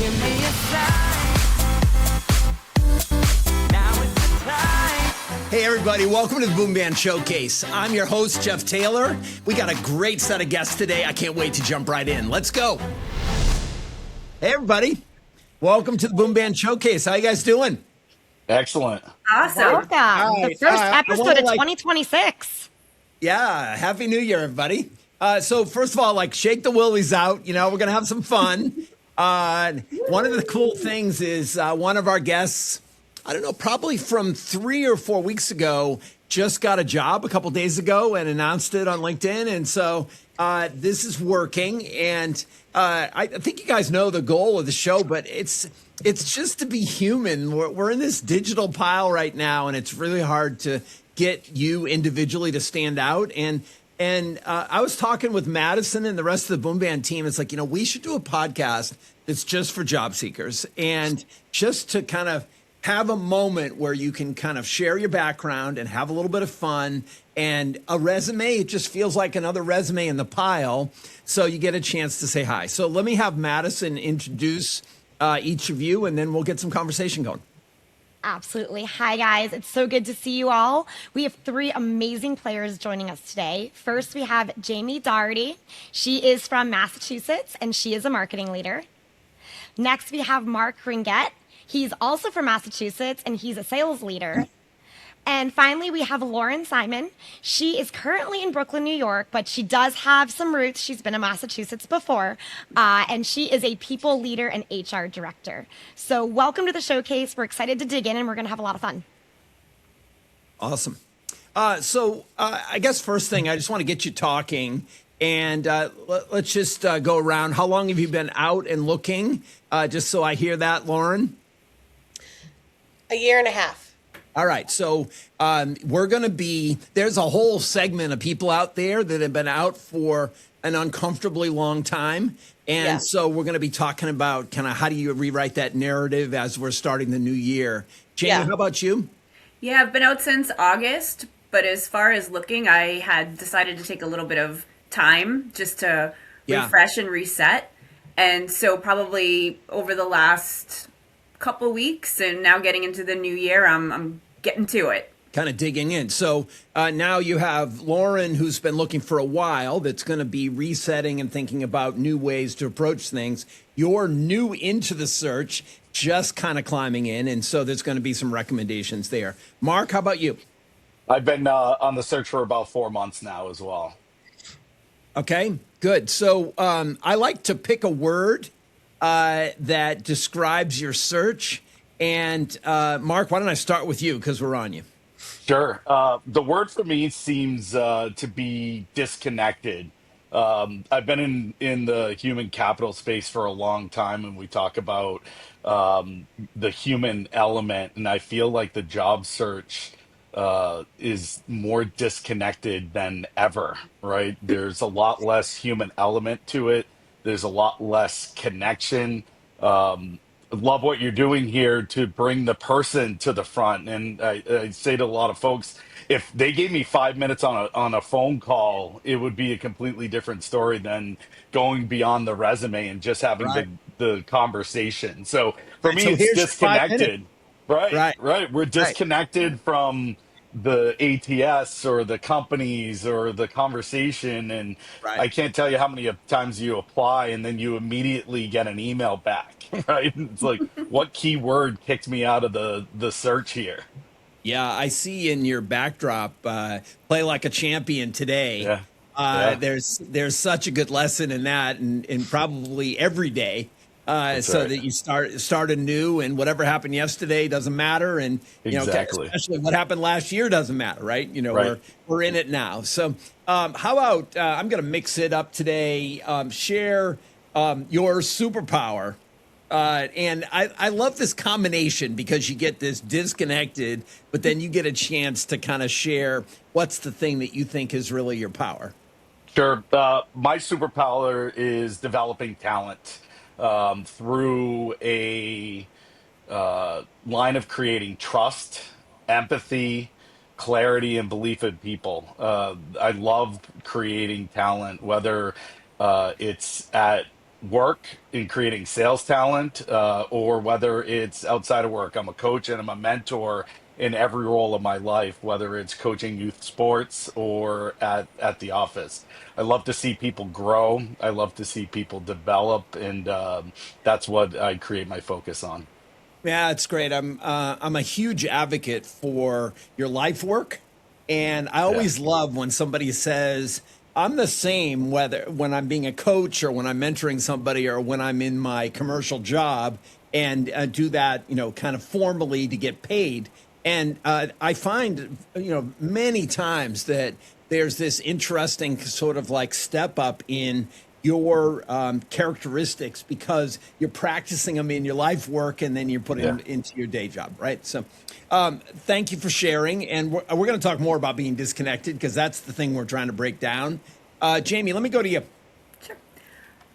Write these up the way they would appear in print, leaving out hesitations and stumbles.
Give me a sign. Now is the time. Hey everybody, welcome to the Boom Band Showcase. I'm your host, Jeff Taylor. We got a great set of guests today. I can't wait to jump right in. Let's go. Hey everybody, welcome to the Boom Band Showcase. How you guys doing? Excellent. Awesome. All Welcome. The right, first I episode wanna, of 2026. Yeah, Happy New Year, everybody. So first of all, shake the willies out. You know, we're going to have some fun. One of the cool things is one of our guests, I don't know, probably from 3 or 4 weeks ago, just got a job a couple days ago and announced it on LinkedIn. And so this is working. And I think you guys know the goal of the show, but it's just to be human. We're in this digital pile right now, and it's really hard to get you individually to stand out. And I was talking with Madison and the rest of the Boom Band team. It's like, you know, we should do a podcast that's just for job seekers and just to kind of have a moment where you can kind of share your background and have a little bit of fun. And a resume, it just feels like another resume in the pile. So you get a chance to say hi. So let me have Madison introduce each of you, and then we'll get some conversation going. Absolutely. Hi, guys. It's so good to see you all. We have three amazing players joining us today. First, we have Jamie Doherty. She is from Massachusetts, and she is a marketing leader. Next, we have Mark Ringette. He's also from Massachusetts, and he's a sales leader. And finally, we have Lauren Simon. She is currently in Brooklyn, New York, but she does have some roots. She's been in Massachusetts before, and she is a people leader and HR director. So welcome to the showcase. We're excited to dig in, and we're going to have a lot of fun. Awesome. So I guess first thing, I just want to get you talking, and let's just go around. How long have you been out and looking? Just so I hear that, Lauren. A year and a half. All right, so we're going to there's a whole segment of people out there that have been out for an uncomfortably long time. And so we're going to be talking about kind of how do you rewrite that narrative as we're starting the new year. Jamie, how about you? Yeah, I've been out since August, but as far as looking, I had decided to take a little bit of time just to refresh and reset. And so probably over the last couple weeks and now getting into the new year, I'm getting to it. Kind of digging in. So now you have Lauren, who's been looking for a while, that's going to be resetting and thinking about new ways to approach things. You're new into the search, just kind of climbing in. And so there's going to be some recommendations there. Mark, how about you? I've been on the search for about 4 months now as well. Okay, good. So I like to pick a word that describes your search. And Mark, why don't I start with you because we're on you? Sure. The word for me seems to be disconnected. I've been in the human capital space for a long time, and we talk about the human element, and I feel like the job search is more disconnected than ever, right? There's a lot less human element to it. There's a lot less connection. Love what you're doing here to bring the person to the front. And I say to a lot of folks, if they gave me 5 minutes on a phone call, it would be a completely different story than going beyond the resume and just having Right. the conversation. So for me, So it's here's your 5 minutes. disconnected. Right. We're disconnected from the ATS or the companies or the conversation. And Right. I can't tell you how many times you apply and then you immediately get an email back, right? It's like, what keyword kicked me out of the search here? Yeah, I see in your backdrop, play like a champion today. Yeah. Yeah. There's such a good lesson in that, and probably every day, That's so right. that you start anew, and whatever happened yesterday doesn't matter, and Exactly. especially what happened last year doesn't matter, right? You know, Right. we're in it now. So, how about I'm going to mix it up today. Share your superpower. And I love this combination because you get this disconnected, but then you get a chance to kind of share what's the thing that you think is really your power. Sure. My superpower is developing talent through a line of creating trust, empathy, clarity, and belief in people. I love creating talent, whether it's at work in creating sales talent, or whether it's outside of work. I'm a coach and I'm a mentor in every role of my life, whether it's coaching youth sports or at the office. I love to see people grow. I love to see people develop, and that's what I create my focus on. Yeah, it's great. I'm a huge advocate for your life work, and I Yeah. always love when somebody says I'm the same whether when I'm being a coach or when I'm mentoring somebody or when I'm in my commercial job and do that, kind of formally to get paid. And I find, many times that there's this interesting sort of like step up in your characteristics because you're practicing them in your life work and then you're putting Yeah. them into your day job, right? So, thank you for sharing. And we're going to talk more about being disconnected because that's the thing we're trying to break down. Jamie, let me go to you. Sure.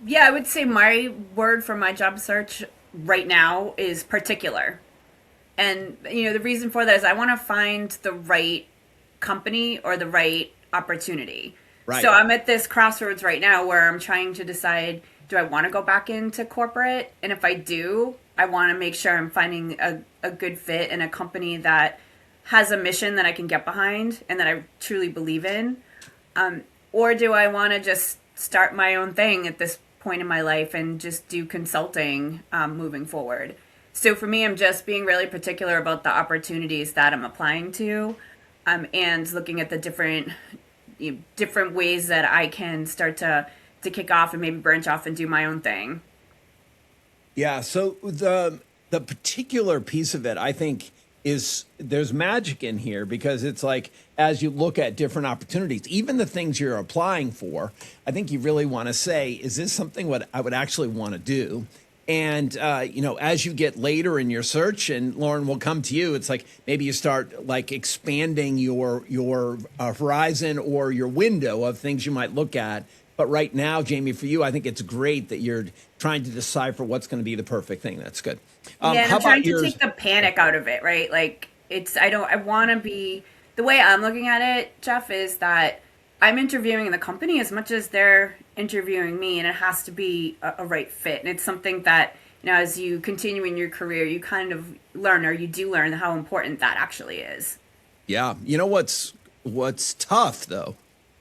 Yeah, I would say my word for my job search right now is particular. And the reason for that is I want to find the right company or the right opportunity. Right. So I'm at this crossroads right now where I'm trying to decide, do I want to go back into corporate? And if I do, I want to make sure I'm finding a good fit in a company that has a mission that I can get behind and that I truly believe in. Or do I want to just start my own thing at this point in my life and just do consulting moving forward? So for me, I'm just being really particular about the opportunities that I'm applying to, and looking at the different ways that I can start to kick off and maybe branch off and do my own thing. Yeah. So the particular piece of it, I think, is there's magic in here because it's like as you look at different opportunities, even the things you're applying for, I think you really want to say, is this something what I would actually want to do? And as you get later in your search, and Lauren will come to you, it's like maybe you start like expanding your horizon or your window of things you might look at. But right now, Jamie, for you, I think it's great that you're trying to decipher what's going to be the perfect thing. That's good. Yeah, and How I'm about trying to yours? take the panic out of it, right? Like I want to be, the way I'm looking at it, Jeff, is that I'm interviewing the company as much as they're interviewing me, and it has to be a right fit. And it's something that, as you continue in your career, you kind of learn, or you do learn how important that actually is. Yeah. You know what's tough though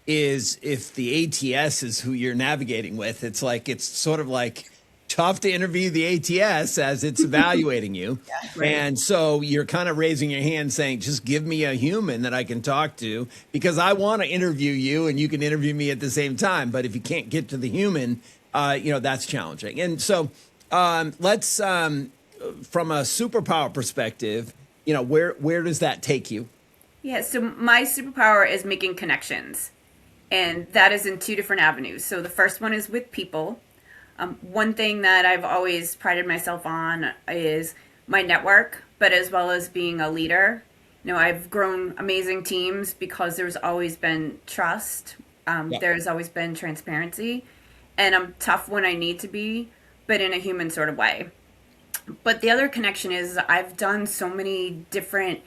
is if the ATS is who you're navigating with, it's sort of like tough to interview the ATS as it's evaluating you. Right. And so you're kind of raising your hand saying, just give me a human that I can talk to because I want to interview you and you can interview me at the same time. But if you can't get to the human, that's challenging. And so let's, from a superpower perspective, where does that take you? Yeah, so my superpower is making connections. And that is in two different avenues. So the first one is with people. One thing that I've always prided myself on is my network, but as well as being a leader. I've grown amazing teams because there's always been trust. There's always been transparency. And I'm tough when I need to be, but in a human sort of way. But the other connection is I've done so many different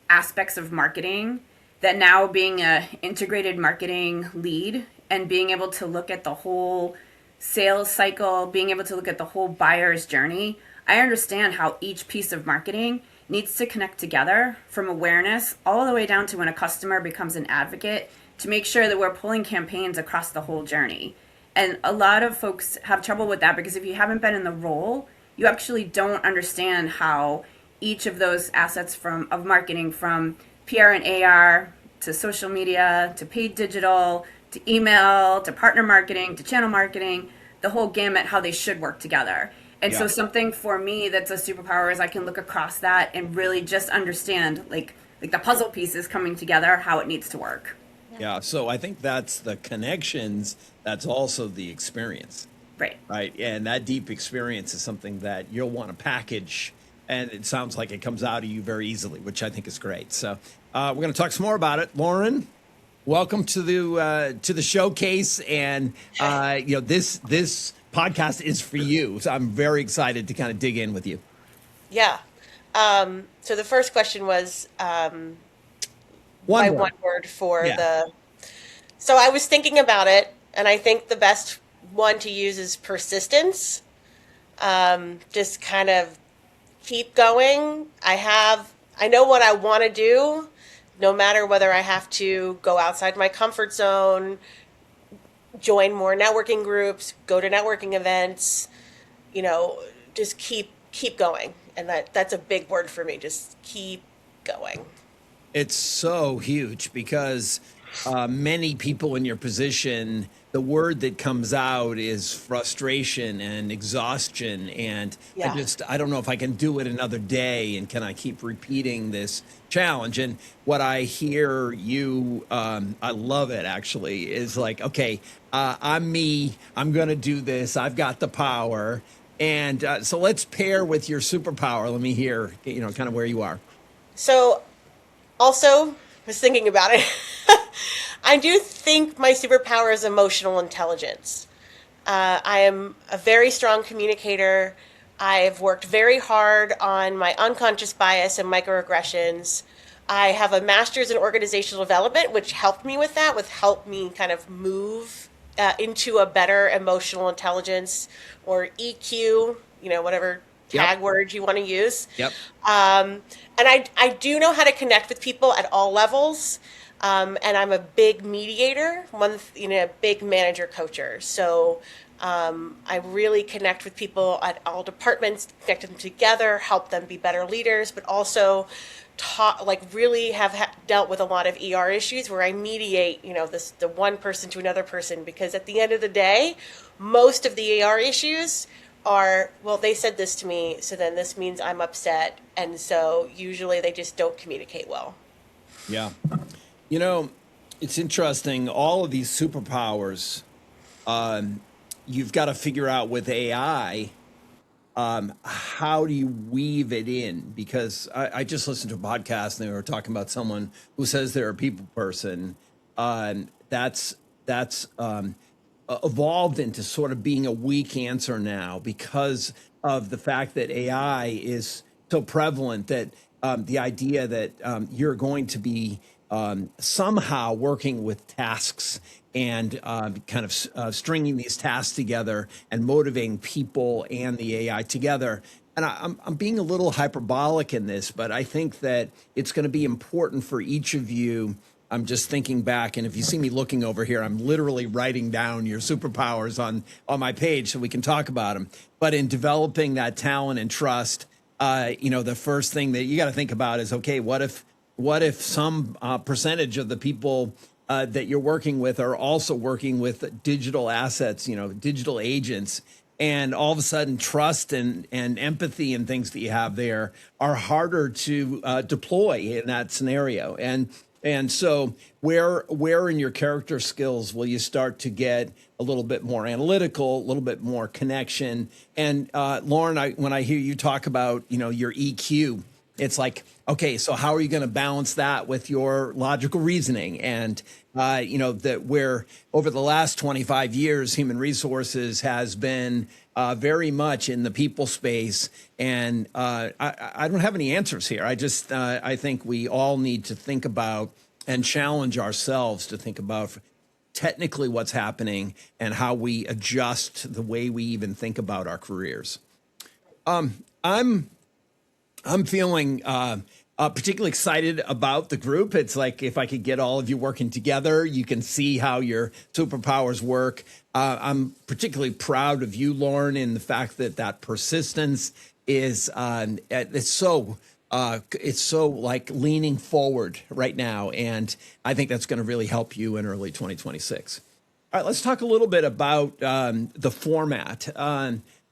aspects of marketing that now being a integrated marketing lead and being able to look at the whole sales cycle, being able to look at the whole buyer's journey, I understand how each piece of marketing needs to connect together from awareness all the way down to when a customer becomes an advocate to make sure that we're pulling campaigns across the whole journey. And a lot of folks have trouble with that because if you haven't been in the role, you actually don't understand how each of those assets of marketing, from PR and AR to social media to paid digital to email to partner marketing to channel marketing, the whole gamut, how they should work together. And so something for me that's a superpower is I can look across that and really just understand like the puzzle pieces coming together, how it needs to work. Yeah. So I think that's the connections. That's also the experience. Right. Right. And that deep experience is something that you'll want to package. And it sounds like it comes out of you very easily, which I think is great. So we're going to talk some more about it. Lauren, welcome to the showcase. And, this podcast is for you. So I'm very excited to kind of dig in with you. Yeah. So the first question was my One one word. word for Yeah. the. So I was thinking about it, and I think the best one to use is persistence. Just kind of keep going. I know what I want to do, no matter whether I have to go outside my comfort zone, join more networking groups, go to networking events, just keep going. And that's a big word for me. Just keep going. It's so huge because many people in your position, the word that comes out is frustration and exhaustion. And Yeah. I don't know if I can do it another day. And can I keep repeating this challenge? And what I hear you, I love it actually, is like, okay, I'm me. I'm going to do this. I've got the power. And so let's pair with your superpower. Let me hear, kind of where you are. So also was thinking about it. I do think my superpower is emotional intelligence. I am a very strong communicator. I've worked very hard on my unconscious bias and microaggressions. I have a master's in organizational development, which helped me with that, helped me kind of move into a better emotional intelligence or EQ, whatever tag word you want to use. Yep. And I do know how to connect with people at all levels. And I'm a big mediator, a big manager coacher. So I really connect with people at all departments, connect them together, help them be better leaders, but also really have dealt with a lot of ER issues where I mediate, the one person to another person, because at the end of the day, most of the ER issues are, well, they said this to me, so then this means I'm upset. And so usually they just don't communicate well. Yeah. It's interesting. All of these superpowers, you've got to figure out with AI, how do you weave it in? Because I just listened to a podcast and they were talking about someone who says they're a people person. That's evolved into sort of being a weak answer now because of the fact that AI is so prevalent, that the idea that you're going to be somehow working with tasks and kind of stringing these tasks together and motivating people and the AI together. And I'm being a little hyperbolic in this, but I think that it's going to be important for each of you. I'm just thinking back, and if you see me looking over here, I'm literally writing down your superpowers on my page so we can talk about them. But in developing that talent and trust, the first thing that you got to think about is, okay, what if some percentage of the people that you're working with are also working with digital assets, digital agents, and all of a sudden trust and empathy and things that you have there are harder to deploy in that scenario. And so where in your character skills will you start to get a little bit more analytical, a little bit more connection? And Lauren, when I hear you talk about, your EQ, it's like, okay, so how are you going to balance that with your logical reasoning? And, that where over the last 25 years, human resources has been very much in the people space. And I don't have any answers here. I think we all need to think about and challenge ourselves to think about technically what's happening and how we adjust the way we even think about our careers. I'm feeling particularly excited about the group. It's like if I could get all of you working together, you can see how your superpowers work. I'm particularly proud of you, Lauren, in the fact that persistence is it's so like leaning forward right now, and I think that's going to really help you in early 2026. All right, let's talk a little bit about the format.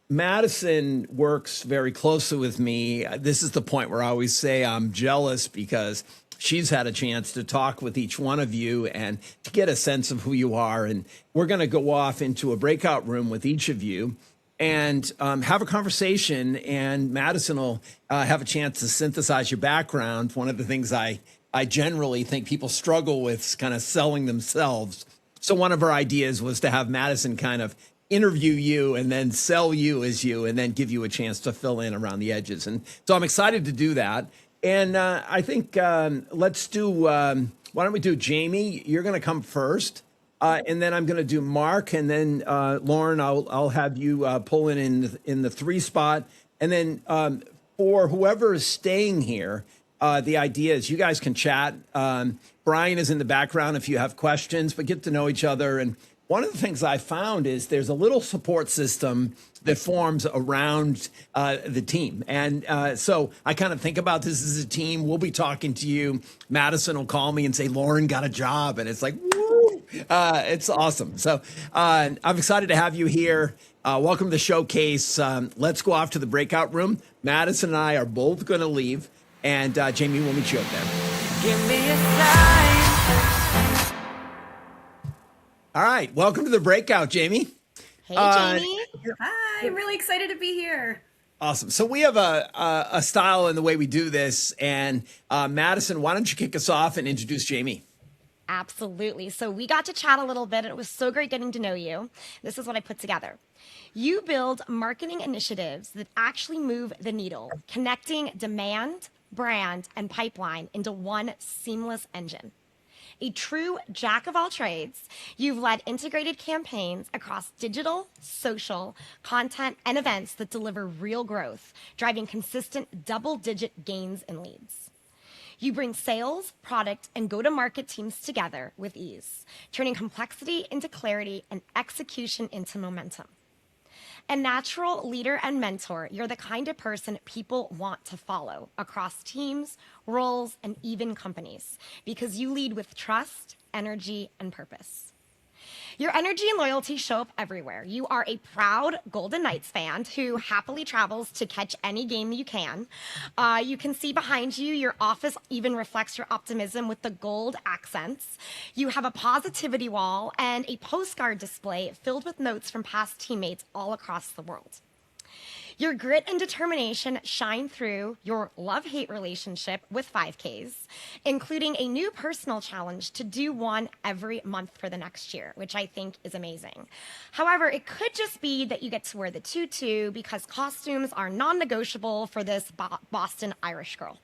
Madison works very closely with me. This is the point where I always say I'm jealous because she's had a chance to talk with each one of you and to get a sense of who you are. And we're going to go off into a breakout room with each of you and have a conversation. And Madison will have a chance to synthesize your background. One of the things I generally think people struggle with is kind of selling themselves. So one of our ideas was to have Madison kind of interview you and then sell you as you and then give you a chance to fill in around the edges. And so I'm excited to do that. And I think let's do, why don't we do Jamie? You're going to come first. And then I'm going to do Mark, and then Lauren, I'll have you pull in the three spot, and then for whoever is staying here, the idea is you guys can chat. Brian is in the background if you have questions, but get to know each other. And one of the things I found is there's a little support system that forms around the team. And so I kind of think about this as a team. We'll be talking to you. Madison will call me and say, Lauren got a job. And it's like, woo! It's awesome. So I'm excited to have you here. Welcome to the showcase. Let's go off to the breakout room. Madison and I are both going to leave. And Jamie, we'll meet you up there. Give me a sign. All right. Welcome to the breakout, Jamie. Hey, Jamie. Hi, I'm really excited to be here. Awesome. So we have a style in the way we do this. And Madison, why don't you kick us off and introduce Jamie? Absolutely. So we got to chat a little bit, and it was so great getting to know you. This is what I put together. You build marketing initiatives that actually move the needle, connecting demand, brand, and pipeline into one seamless engine. A true jack of all trades, you've led integrated campaigns across digital, social, content, and events that deliver real growth, driving consistent double-digit gains in leads. You bring sales, product, and go-to-market teams together with ease, turning complexity into clarity and execution into momentum. A natural leader and mentor, you're the kind of person people want to follow across teams, roles, and even companies because you lead with trust, energy, and purpose. Your energy and loyalty show up everywhere. You are a proud Golden Knights fan who happily travels to catch any game you can. You can see behind you, your office even reflects your optimism with the gold accents. You have a positivity wall and a postcard display filled with notes from past teammates all across the world. Your grit and determination shine through your love-hate relationship with 5Ks, including a new personal challenge to do one every month for the next year, which I think is amazing. However, it could just be that you get to wear the tutu because costumes are non-negotiable for this Boston Irish girl.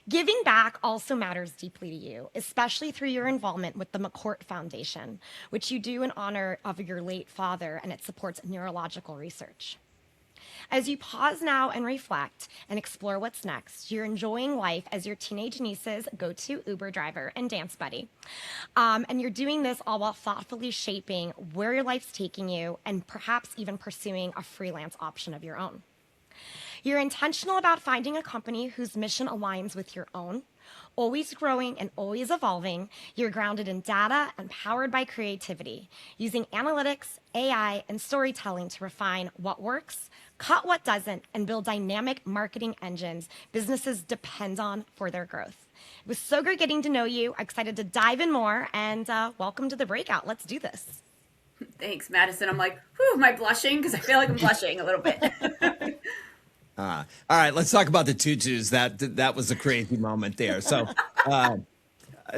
Giving back also matters deeply to you, especially through your involvement with the McCourt Foundation, which you do in honor of your late father, and it supports neurological research. As you pause now and reflect and explore what's next, you're enjoying life as your teenage niece's go-to Uber driver and dance buddy. And you're doing this all while thoughtfully shaping where your life's taking you and perhaps even pursuing a freelance option of your own. You're intentional about finding a company whose mission aligns with your own. Always growing and always evolving, you're grounded in data and powered by creativity, using analytics, AI, and storytelling to refine what works, cut what doesn't, and build dynamic marketing engines businesses depend on for their growth. It was so great getting to know you. I'm excited to dive in more, and welcome to the breakout. Let's do this. Thanks, Madison. I'm like, whew, am I blushing? Because I feel like I'm blushing a little bit. All right, let's talk about the tutus. That was a crazy moment there. So,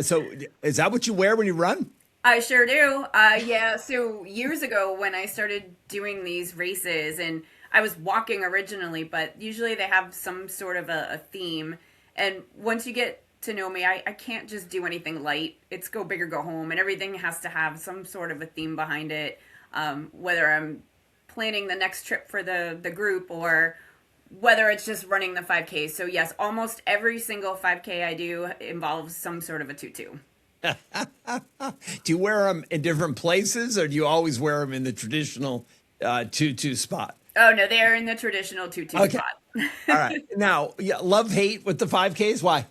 so is that what you wear when you run? I sure do. Yeah, so years ago when I started doing these races, and I was walking originally, but usually they have some sort of a theme. And once you get to know me, I can't just do anything light. It's go big or go home, and everything has to have some sort of a theme behind it, whether I'm planning the next trip for the group or whether it's just running the 5K. So yes, almost every single 5K I do involves some sort of a tutu. Do you wear them in different places, or do you always wear them in the traditional tutu spot? Oh no, they're in the traditional tutu spot. All right. Now, yeah, love hate with the 5Ks. Why?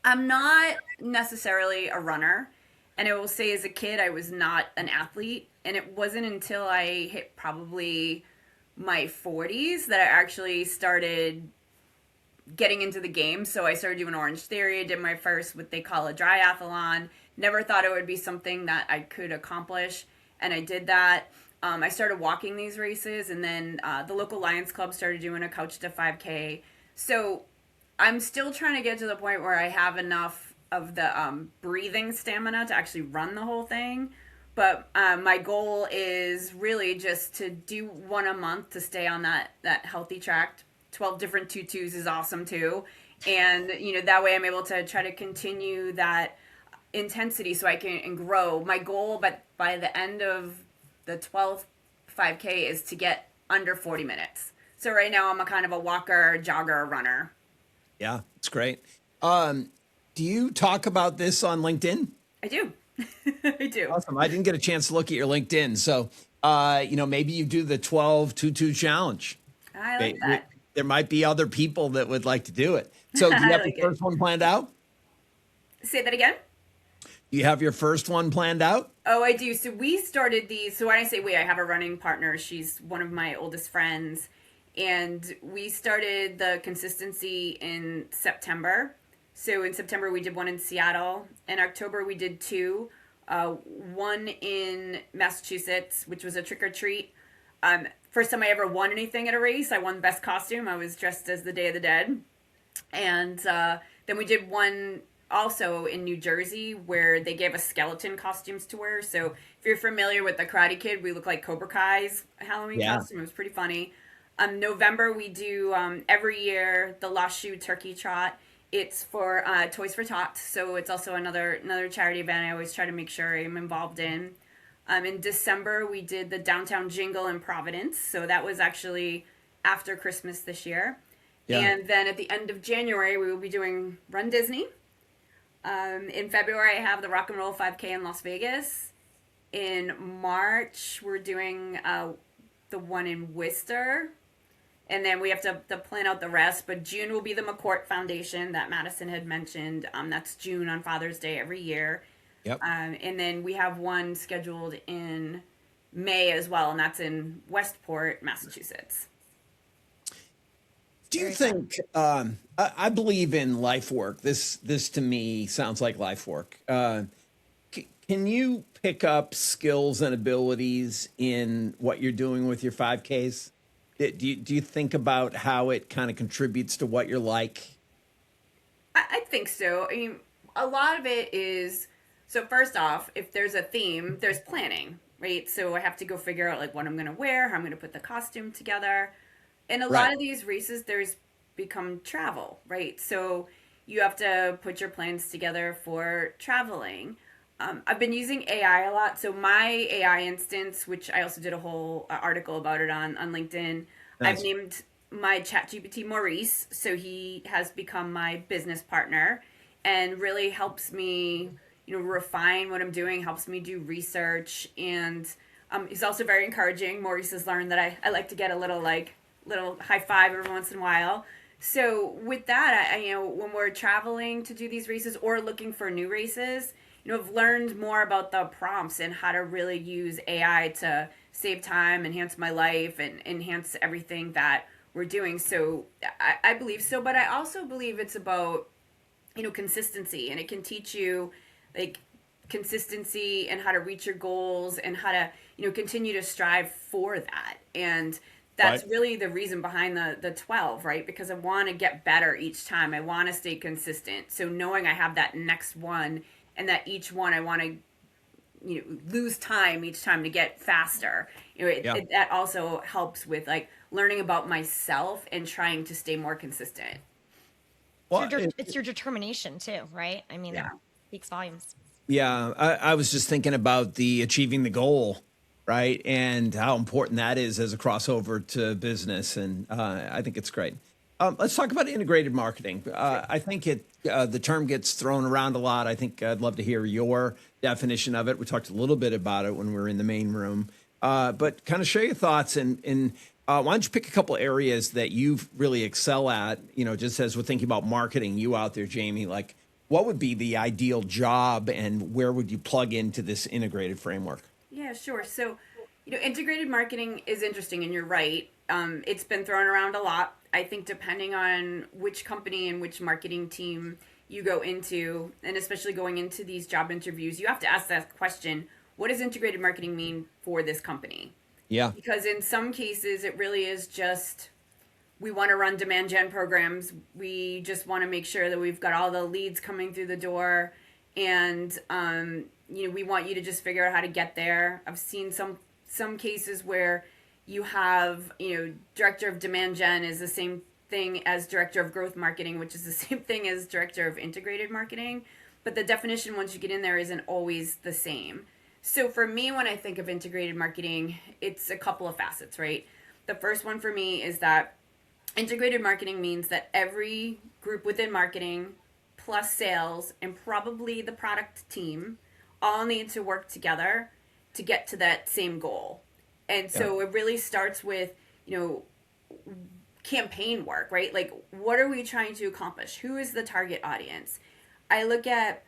I'm not necessarily a runner, and I will say as a kid I was not an athlete, and it wasn't until I hit probably my 40s that I actually started getting into the game. So I started doing Orange Theory. I did my first, what they call a triathlon. Never thought it would be something that I could accomplish, and I did that. I started walking these races, and then the local Lions Club started doing a Couch to 5K. So I'm still trying to get to the point where I have enough of the breathing stamina to actually run the whole thing. But my goal is really just to do one a month to stay on that healthy track. 12 different tutus is awesome too. And, that way I'm able to try to continue that intensity so I can and grow. My goal, but by the end of the 12th 5K is to get under 40 minutes. So right now I'm a kind of a walker, jogger, runner. Yeah, it's great. Do you talk about this on LinkedIn? I do. I do. Awesome. I didn't get a chance to look at your LinkedIn. So, maybe you do the 12-2-2 challenge. I like that. There might be other people that would like to do it. So do you I have like your it. first one planned out? Say that again. Do you have your first one planned out? Oh, I do. So we started these. So when I say we, I have a running partner. She's one of my oldest friends. And we started the consistency in September. So in September, we did one in Seattle. In October, we did two. One in Massachusetts, which was a trick or treat. First time I ever won anything at a race. I won best costume. I was dressed as the Day of the Dead. And then we did one also in New Jersey where they gave us skeleton costumes to wear. So if you're familiar with the Karate Kid, we look like Cobra Kai's Halloween costume. It was pretty funny. November we do every year the Lost Shoe Turkey Trot. It's for Toys for Tots, so it's also another charity event I always try to make sure I'm involved in. In December we did the Downtown Jingle in Providence, so that was actually after Christmas this year. Yeah. And then at the end of January we will be doing Run Disney. In February I have the Rock and Roll 5K in Las Vegas. In March we're doing the one in Worcester. And then we have to plan out the rest. But June will be the McCourt Foundation that Madison had mentioned. That's June on Father's Day every year. Yep. And then we have one scheduled in May as well, and that's in Massachusetts. Do you think, I believe in life work. This to me sounds like life work. Can you pick up skills and abilities in what you're doing with your 5Ks? Do you think about how it kind of contributes to what you're like? I think so. I mean, a lot of it is, so first off, if there's a theme, there's planning, right? So I have to go figure out like what I'm going to wear, how I'm going to put the costume together. And a lot of these races, there's become travel, right? So you have to put your plans together for traveling. I've been using AI a lot. So my AI instance, which I also did a whole article about it on LinkedIn, Nice. I've named my ChatGPT Maurice. So he has become my business partner and really helps me, refine what I'm doing, helps me do research. And he's also very encouraging. Maurice has learned that I like to get a little high five every once in a while. So with that, I when we're traveling to do these races or looking for new races, I've learned more about the prompts and how to really use AI to save time, enhance my life, and enhance everything that we're doing. So I believe so, but I also believe it's about, consistency, and it can teach you like consistency and how to reach your goals and how to, continue to strive for that. And that's Right. really the reason behind the 12, right? Because I want to get better each time. I want to stay consistent. So knowing I have that next one and that each one I want to lose time each time to get faster. That also helps with like learning about myself and trying to stay more consistent. Well, It's your determination too, right? I mean, Yeah. that speaks volumes. yeah, I was just thinking about the achieving the goal, right? And how important that is as a crossover to business. And I think it's great. Let's talk about integrated marketing. I think the term gets thrown around a lot. I think I'd love to hear your definition of it. We talked a little bit about it when we were in the main room, but kind of share your thoughts. And why don't you pick a couple areas that you really excel at? Just as we're thinking about marketing, you out there, Jamie, like what would be the ideal job, and where would you plug into this integrated framework? Yeah, sure. So, integrated marketing is interesting, and you're right. It's been thrown around a lot. I think depending on which company and which marketing team you go into, and especially going into these job interviews, you have to ask that question, what does integrated marketing mean for this company? Yeah. Because in some cases, it really is just, we want to run demand gen programs. We just want to make sure that we've got all the leads coming through the door. And, we want you to just figure out how to get there. I've seen some cases where you have, director of demand gen is the same thing as director of growth marketing, which is the same thing as director of integrated marketing. but the definition once you get in there isn't always the same. So for me, when I think of integrated marketing, it's a couple of facets, right? The first one for me is that integrated marketing means that every group within marketing plus sales and probably the product team all need to work together to get to that same goal. And so it really starts with, you know, campaign work, right? Like, what are we trying to accomplish? Who is the target audience? I look at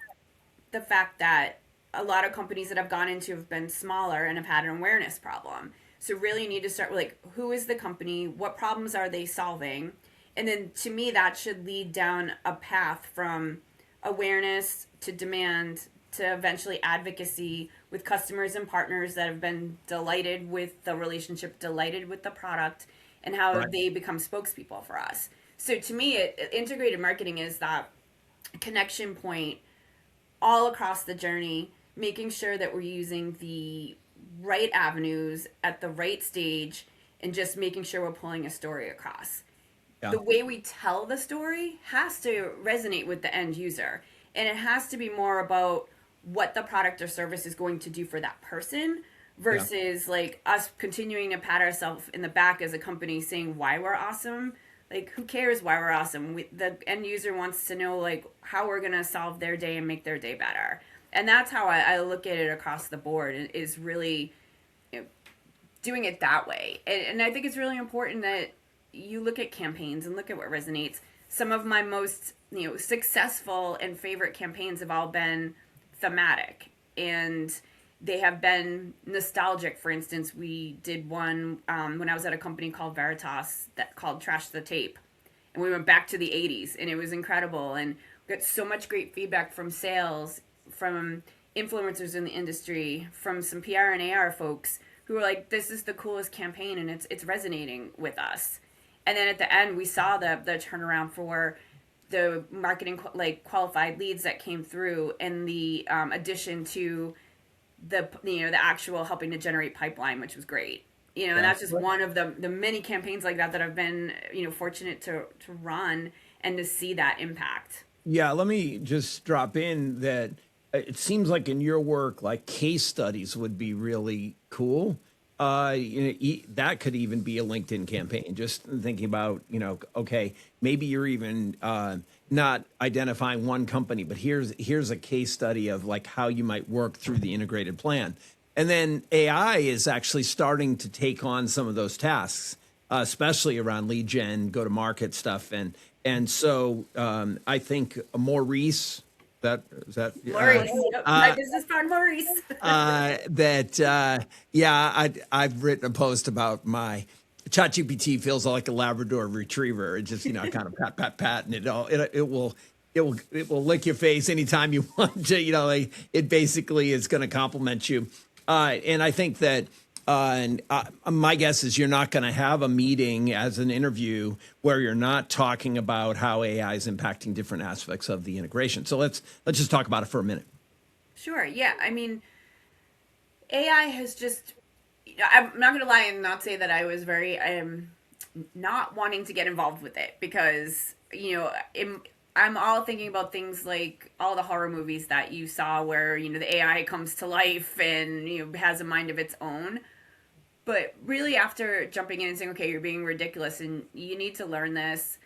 the fact that a lot of companies that I've gone into have been smaller and have had an awareness problem. So really you need to start with like, who is the company? What problems are they solving? And then to me, that should lead down a path from awareness to demand to eventually advocacy with customers and partners that have been delighted with the relationship, delighted with the product, and how they become spokespeople for us. So to me, integrated marketing is that connection point all across the journey, making sure that we're using the right avenues at the right stage and just making sure we're pulling a story across. The way we tell the story has to resonate with the end user, and it has to be more about what the product or service is going to do for that person versus like us continuing to pat ourselves in the back as a company saying why we're awesome. Like, who cares why we're awesome? The end user wants to know like how we're gonna solve their day and make their day better. And that's how I look at it across the board, is really, you know, doing it that way. And I think it's really important that you look at campaigns and look at what resonates. Some of my most, you know, successful and favorite campaigns have all been thematic, and they have been nostalgic. For instance, we did one when I was at a company called Veritas that called Trash the Tape, and we went back to the 80s, and it was incredible, and we got so much great feedback from sales, from influencers in the industry, from some PR and AR folks who were like, this is the coolest campaign and it's resonating with us. And then at the end we saw the turnaround for the marketing like qualified leads that came through, and the addition to the, you know, the actual helping to generate pipeline, which was great. You know, and that's just one of the many campaigns like that that I've been, you know, fortunate to run and to see that impact. Yeah, let me just drop in that it seems like in your work, like case studies would be really cool. That could even be a LinkedIn campaign. Just thinking about, you know, okay, maybe you're even not identifying one company, but here's a case study of like how you might work through the integrated plan. And then AI is actually starting to take on some of those tasks, especially around lead gen, go to market stuff, and so I think Maurice. Maurice, my business partner Maurice. I've written a post about my ChatGPT feels like a Labrador Retriever. It just, you know, kind of pat, and it will lick your face anytime you want to. You know, like it basically is going to compliment you, and I think that. My guess is you're not going to have a meeting as an interview where you're not talking about how AI is impacting different aspects of the integration. So let's just talk about it for a minute. Sure. Yeah. I mean, AI has just, I'm not going to lie and not say that I am not wanting to get involved with it because, you know, I'm all thinking about things like all the horror movies that you saw where, you know, the AI comes to life and, you know, has a mind of its own. But really, after jumping in and saying, okay, you're being ridiculous and you need to learn this,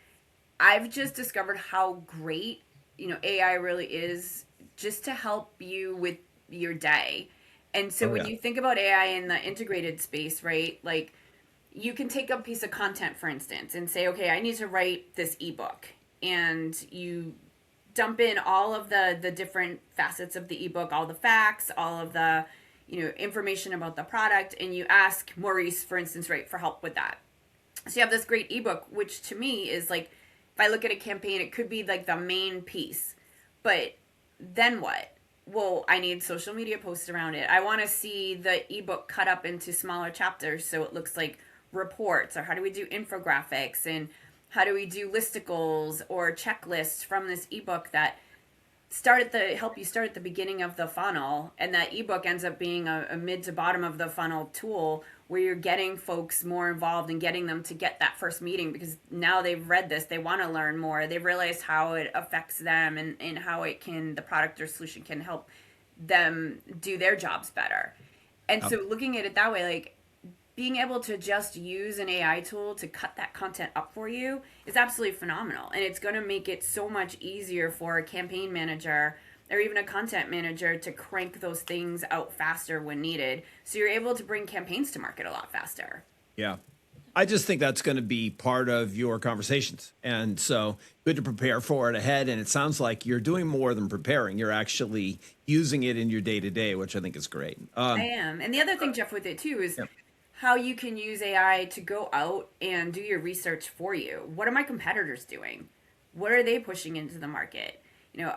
I've just discovered how great, you know, AI really is just to help you with your day. And so when you think about AI in the integrated space, right, like you can take a piece of content, for instance, and say, okay, I need to write this ebook. And you dump in all of the different facets of the ebook, all the facts, all of the, you know, information about the product, and you ask Maurice, for instance, right, for help with that. So you have this great ebook, which to me is like, if I look at a campaign, it could be like the main piece. But then what? Well, I need social media posts around it. I want to see the ebook cut up into smaller chapters so it looks like reports, or how do we do infographics, and how do we do listicles or checklists from this ebook that help you start at the beginning of the funnel, and that ebook ends up being a mid to bottom of the funnel tool where you're getting folks more involved and getting them to get that first meeting, because now they've read this, they want to learn more, they've realized how it affects them, and how it can, the product or solution can help them do their jobs better. And so looking at it that way, like being able to just use an AI tool to cut that content up for you is absolutely phenomenal. And it's going to make it so much easier for a campaign manager or even a content manager to crank those things out faster when needed. So you're able to bring campaigns to market a lot faster. Yeah. I just think that's going to be part of your conversations. And so good to prepare for it ahead. And it sounds like you're doing more than preparing. You're actually using it in your day to day, which I think is great. I am. And the other thing, Jeff, with it too is how you can use AI to go out and do your research for you. What are my competitors doing? What are they pushing into the market? You know,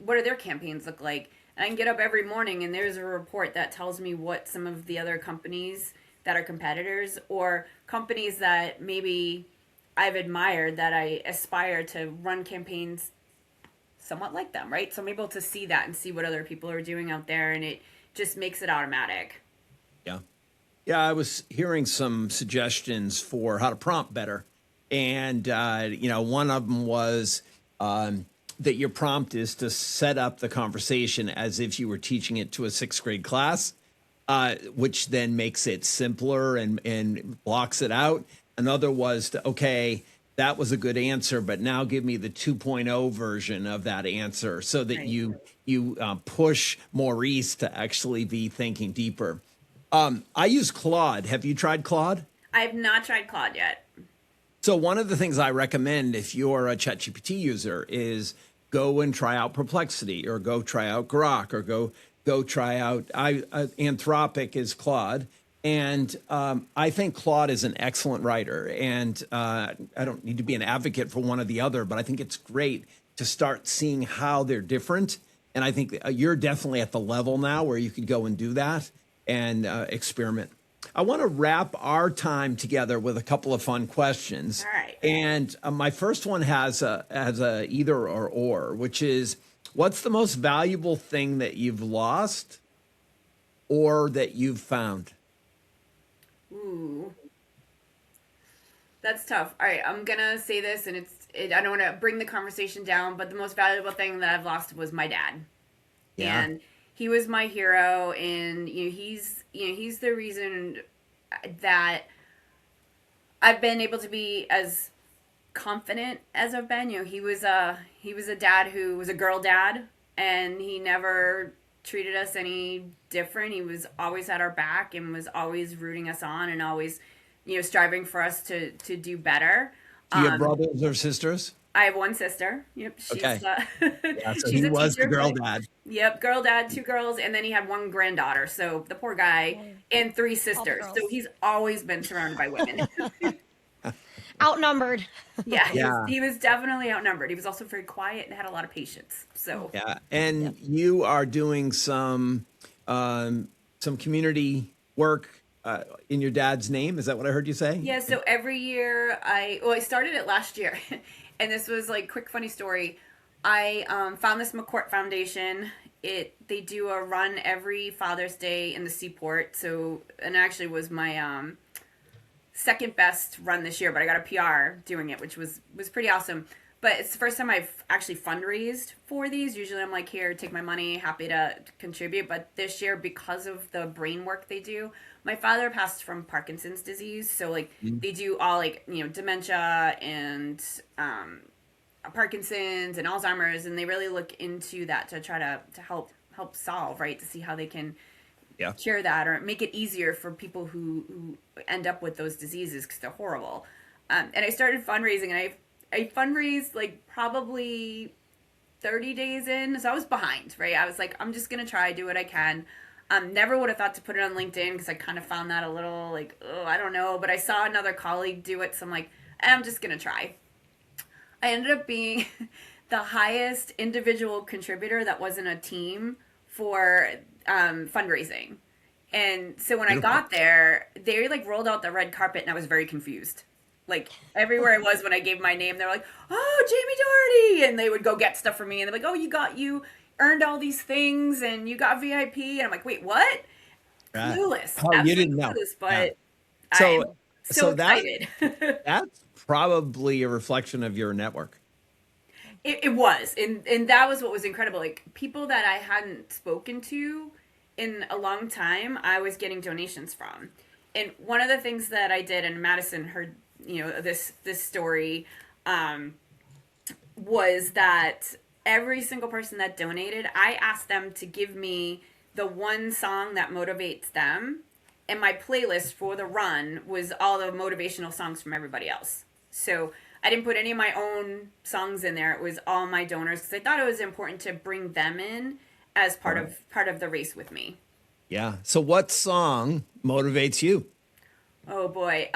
what do their campaigns look like? And I can get up every morning and there's a report that tells me what some of the other companies that are competitors, or companies that maybe I've admired, that I aspire to run campaigns somewhat like them, right? So I'm able to see that and see what other people are doing out there, and it just makes it automatic. Yeah. Yeah, I was hearing some suggestions for how to prompt better. And, one of them was that your prompt is to set up the conversation as if you were teaching it to a sixth grade class, which then makes it simpler and blocks it out. Another was that was a good answer, but now give me the 2.0 version of that answer, so that Right. you push Maurice to actually be thinking deeper. I use Claude. Have you tried Claude? I have not tried Claude yet. So one of the things I recommend if you're a ChatGPT user is go and try out Perplexity, or go try out Grok, or go try out Anthropic is Claude. And I think Claude is an excellent writer. And I don't need to be an advocate for one or the other, but I think it's great to start seeing how they're different. And I think you're definitely at the level now where you could go and do that and experiment. I want to wrap our time together with a couple of fun questions. All right. And my first one has a either or, which is, what's the most valuable thing that you've lost or that you've found? Ooh. That's tough. All right, I'm going to say this, and I don't want to bring the conversation down, but the most valuable thing that I've lost was my dad. Yeah. And he was my hero, and he's the reason that I've been able to be as confident as I've been. He was a dad who was a girl dad, and he never treated us any different. He was always at our back and was always rooting us on, and always striving for us to do better. Do you have brothers or sisters? I have one sister. Yep, she's Okay. Yeah, so she's he a was the teacher, girl but- dad. Yep, girl dad, 2 girls, and then he had 1 granddaughter. So the poor guy, and 3 sisters. girls. So he's always been surrounded by women. Outnumbered. Yeah, Yeah. he was definitely outnumbered. He was also very quiet and had a lot of patience. So Yeah, and you are doing some community work in your dad's name. Is that what I heard you say? yeah, so every year I started it last year, and this was like quick funny story. I found this McCourt Foundation. They do a run every Father's Day in the Seaport. So, and actually was my second best run this year, but I got a PR doing it, which was pretty awesome. But it's the first time I've actually fundraised for these. Usually I'm like, here, take my money, happy to contribute. But this year, because of the brain work they do, my father passed from Parkinson's disease. So like they do all dementia and Parkinson's and Alzheimer's, and they really look into that to try to help solve, right, to see how they can cure that or make it easier for people who end up with those diseases, because they're horrible. And I started fundraising, and I fundraised like probably 30 days in, so I was behind, right? I was like, I'm just gonna try, do what I can. Never would have thought to put it on LinkedIn, because I kind of found that a little like, oh, I don't know. But I saw another colleague do it, so I'm like, I'm just gonna try. I ended up being the highest individual contributor that wasn't a team for fundraising. And so when I got there, they like rolled out the red carpet, and I was very confused. Like everywhere I was when I gave my name, they were like, "Oh, Jamie Doherty," and they would go get stuff for me, and they're like, "Oh, you earned all these things, and you got VIP," and I'm like, "Wait, what?" Right. Clueless, Oh, you absolutely didn't know. clueless, Yeah. but I'm So, so so that excited. that's probably a reflection of your network. It was, and that was what was incredible. Like people that I hadn't spoken to in a long time, I was getting donations from. And one of the things that I did, and Madison heard, this story, um, was that every single person that donated, I asked them to give me the one song that motivates them. And my playlist for the run was all the motivational songs from everybody else. So I didn't put any of my own songs in there. It was all my donors because I thought it was important to bring them in as part of the race with me. Yeah. So what song motivates you? Oh boy.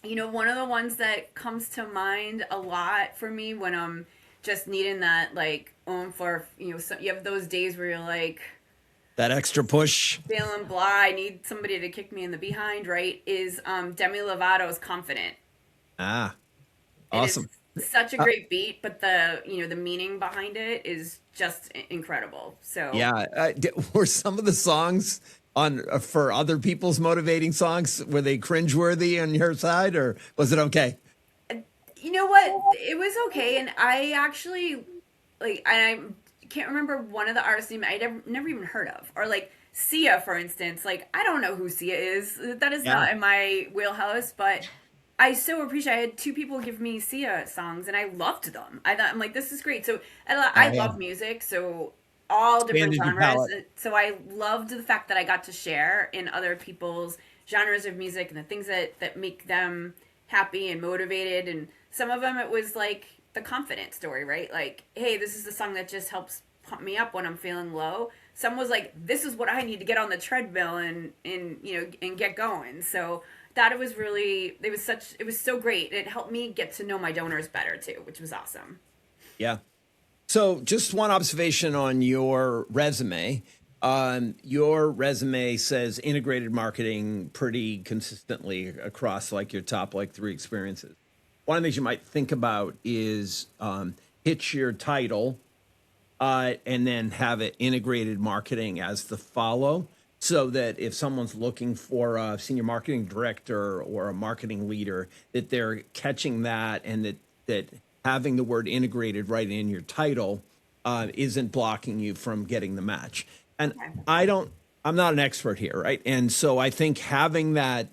One of the ones that comes to mind a lot for me when I'm just needing that like for you have those days where you're like That extra push. feeling blah, I need somebody to kick me in the behind, right? Is Demi Lovato's Confident. Ah, It is awesome. such a Uh, great beat, but the meaning behind it is just incredible. So yeah. Were some of the songs on for other people's motivating songs, were they cringeworthy on your side, or was it okay? you know what? It was okay, and I actually I can't remember one of the artists' name I never even heard of, or like Sia, for instance. Like I don't know who Sia is. That is Yeah. not in my wheelhouse, but I so appreciate. I had two people give me Sia songs, and I loved them. I'm like, this is great. So I Yeah. love music, so all different Expanded your genres. palette. So I loved the fact that I got to share in other people's genres of music and the things that make them happy and motivated. And some of them it was like the confident story, right? Like, hey, this is the song that just helps pump me up when I'm feeling low. Some was like, this is what I need to get on the treadmill and get going. So that it was so great. It helped me get to know my donors better too, which was awesome. Yeah. So, just one observation on your resume. Your resume says integrated marketing pretty consistently across like your top like three experiences. One of the things you might think about is pitch your title and then have it integrated marketing as the follow, so that if someone's looking for a senior marketing director or a marketing leader, that they're catching that, and that having the word integrated right in your title isn't blocking you from getting the match. And I'm not an expert here, right? And so I think having that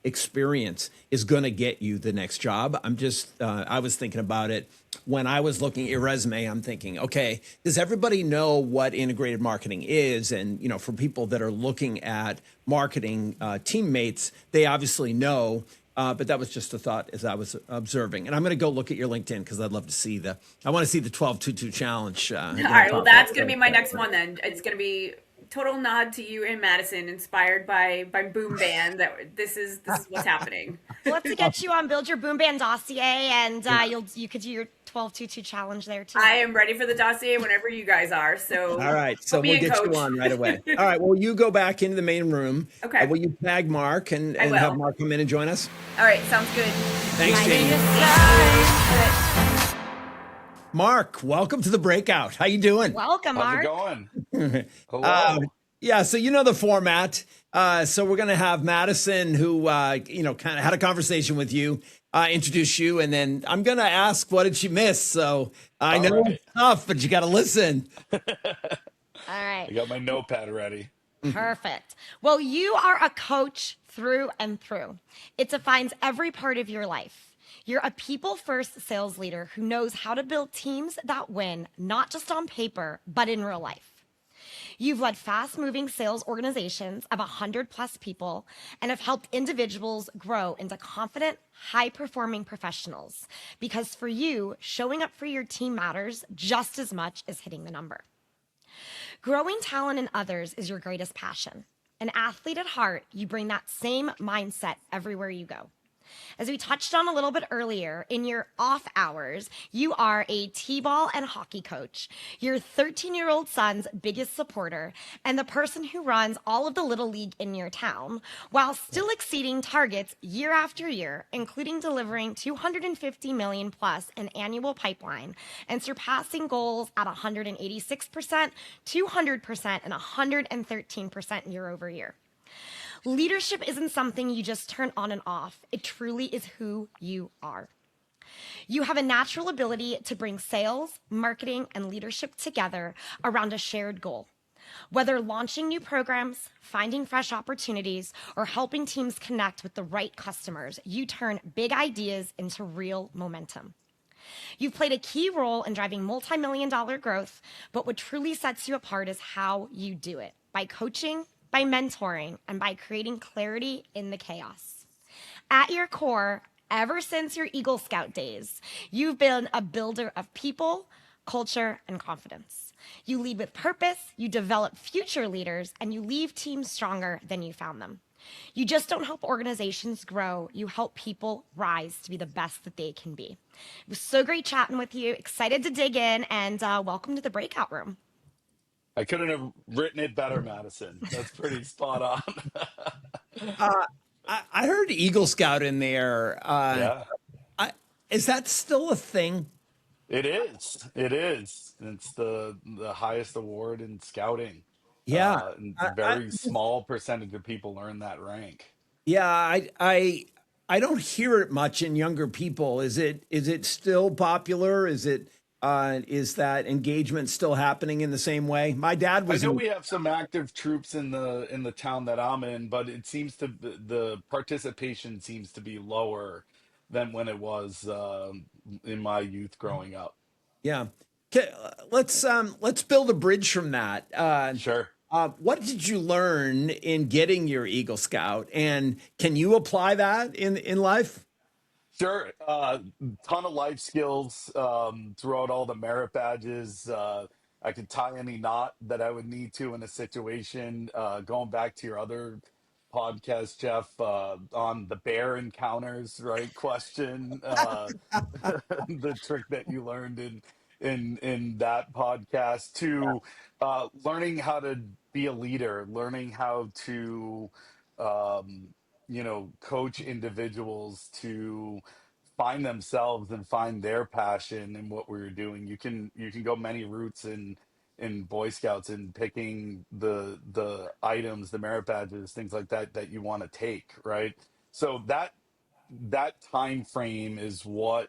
experience is going to get you the next job. I was thinking about it when I was looking at your resume. I'm thinking, okay, does everybody know what integrated marketing is? And for people that are looking at marketing teammates, they obviously know. But that was just a thought as I was observing. And I'm going to go look at your LinkedIn because I'd love to see I want to see the 12-2-2 challenge. All right, well, that's going to be my next one then. It's going to be total nod to you and Madison, inspired by Boom Band. That this is what's happening. We'll have to get you on Build Your Boom Band dossier, and you could do your 12-2-2 challenge there too. I am ready for the dossier whenever you guys are. So All right, so put me we'll in, get coach. you on right away. All right, well, you go back into the main room. Okay. Will you tag Mark and I will. have Mark come in and join us? All right, sounds good. Thanks, Jamie. Decide. Mark, welcome to the breakout. How you doing? Welcome, How's Mark. it going? Hello. Yeah, so you know the format. So we're going to have Madison, who kind of had a conversation with you, introduce you, and then I'm going to ask, what did she miss? So I All know right. it's tough, but you got to listen. All right. I got my notepad ready. Perfect. Well, you are a coach through and through. It defines every part of your life. You're a people first sales leader who knows how to build teams that win, not just on paper, but in real life. You've led fast moving sales organizations of 100 plus people and have helped individuals grow into confident, high performing professionals. Because for you, showing up for your team matters just as much as hitting the number. Growing talent in others is your greatest passion. An athlete at heart, you bring that same mindset everywhere you go. As we touched on a little bit earlier, in your off hours, you are a T ball and hockey coach, your 13-year-old son's biggest supporter, and the person who runs all of the Little League in your town, while still exceeding targets year after year, including delivering 250 million plus in annual pipeline and surpassing goals at 186%, 200%, and 113% year over year. Leadership isn't something you just turn on and off. It truly is who you are. You have a natural ability to bring sales, marketing, and leadership together around a shared goal. Whether launching new programs, finding fresh opportunities, or helping teams connect with the right customers, you turn big ideas into real momentum. You've played a key role in driving multi-million dollar growth, but what truly sets you apart is how you do it by coaching, by mentoring, and by creating clarity in the chaos. At your core, ever since your Eagle Scout days, you've been a builder of people, culture, and confidence. You lead with purpose, you develop future leaders, and you leave teams stronger than you found them. You just don't help organizations grow, you help people rise to be the best that they can be. It was so great chatting with you. Excited to dig in, and welcome to the breakout room. I couldn't have written it better, Madison. That's pretty spot on. I heard Eagle Scout in there. Yeah, I, is that still a thing? it is. It is. It's the highest award in scouting. Yeah. And I, I, very small percentage of people earn that rank. yeah. I don't hear it much in younger people. Is it still popular? Is that engagement still happening in the same way? My dad I was know in. we have some active troops in the town that I'm in, but it seems to the participation seems to be lower than when it was in my youth growing up. Yeah. Okay, let's build a bridge from that. Sure. What did you learn in getting your Eagle Scout, and can you apply that in life? Sure. Ton of life skills throughout all the merit badges. I could tie any knot that I would need to in a situation. Going back to your other podcast, Jeff, on the bear encounters, right? Question. The trick that you learned in that podcast to learning how to be a leader, learning how to coach individuals to find themselves and find their passion in what we're doing. You can go many routes in Boy Scouts in picking the items, the merit badges, things like that that you want to take, right? So that time frame is what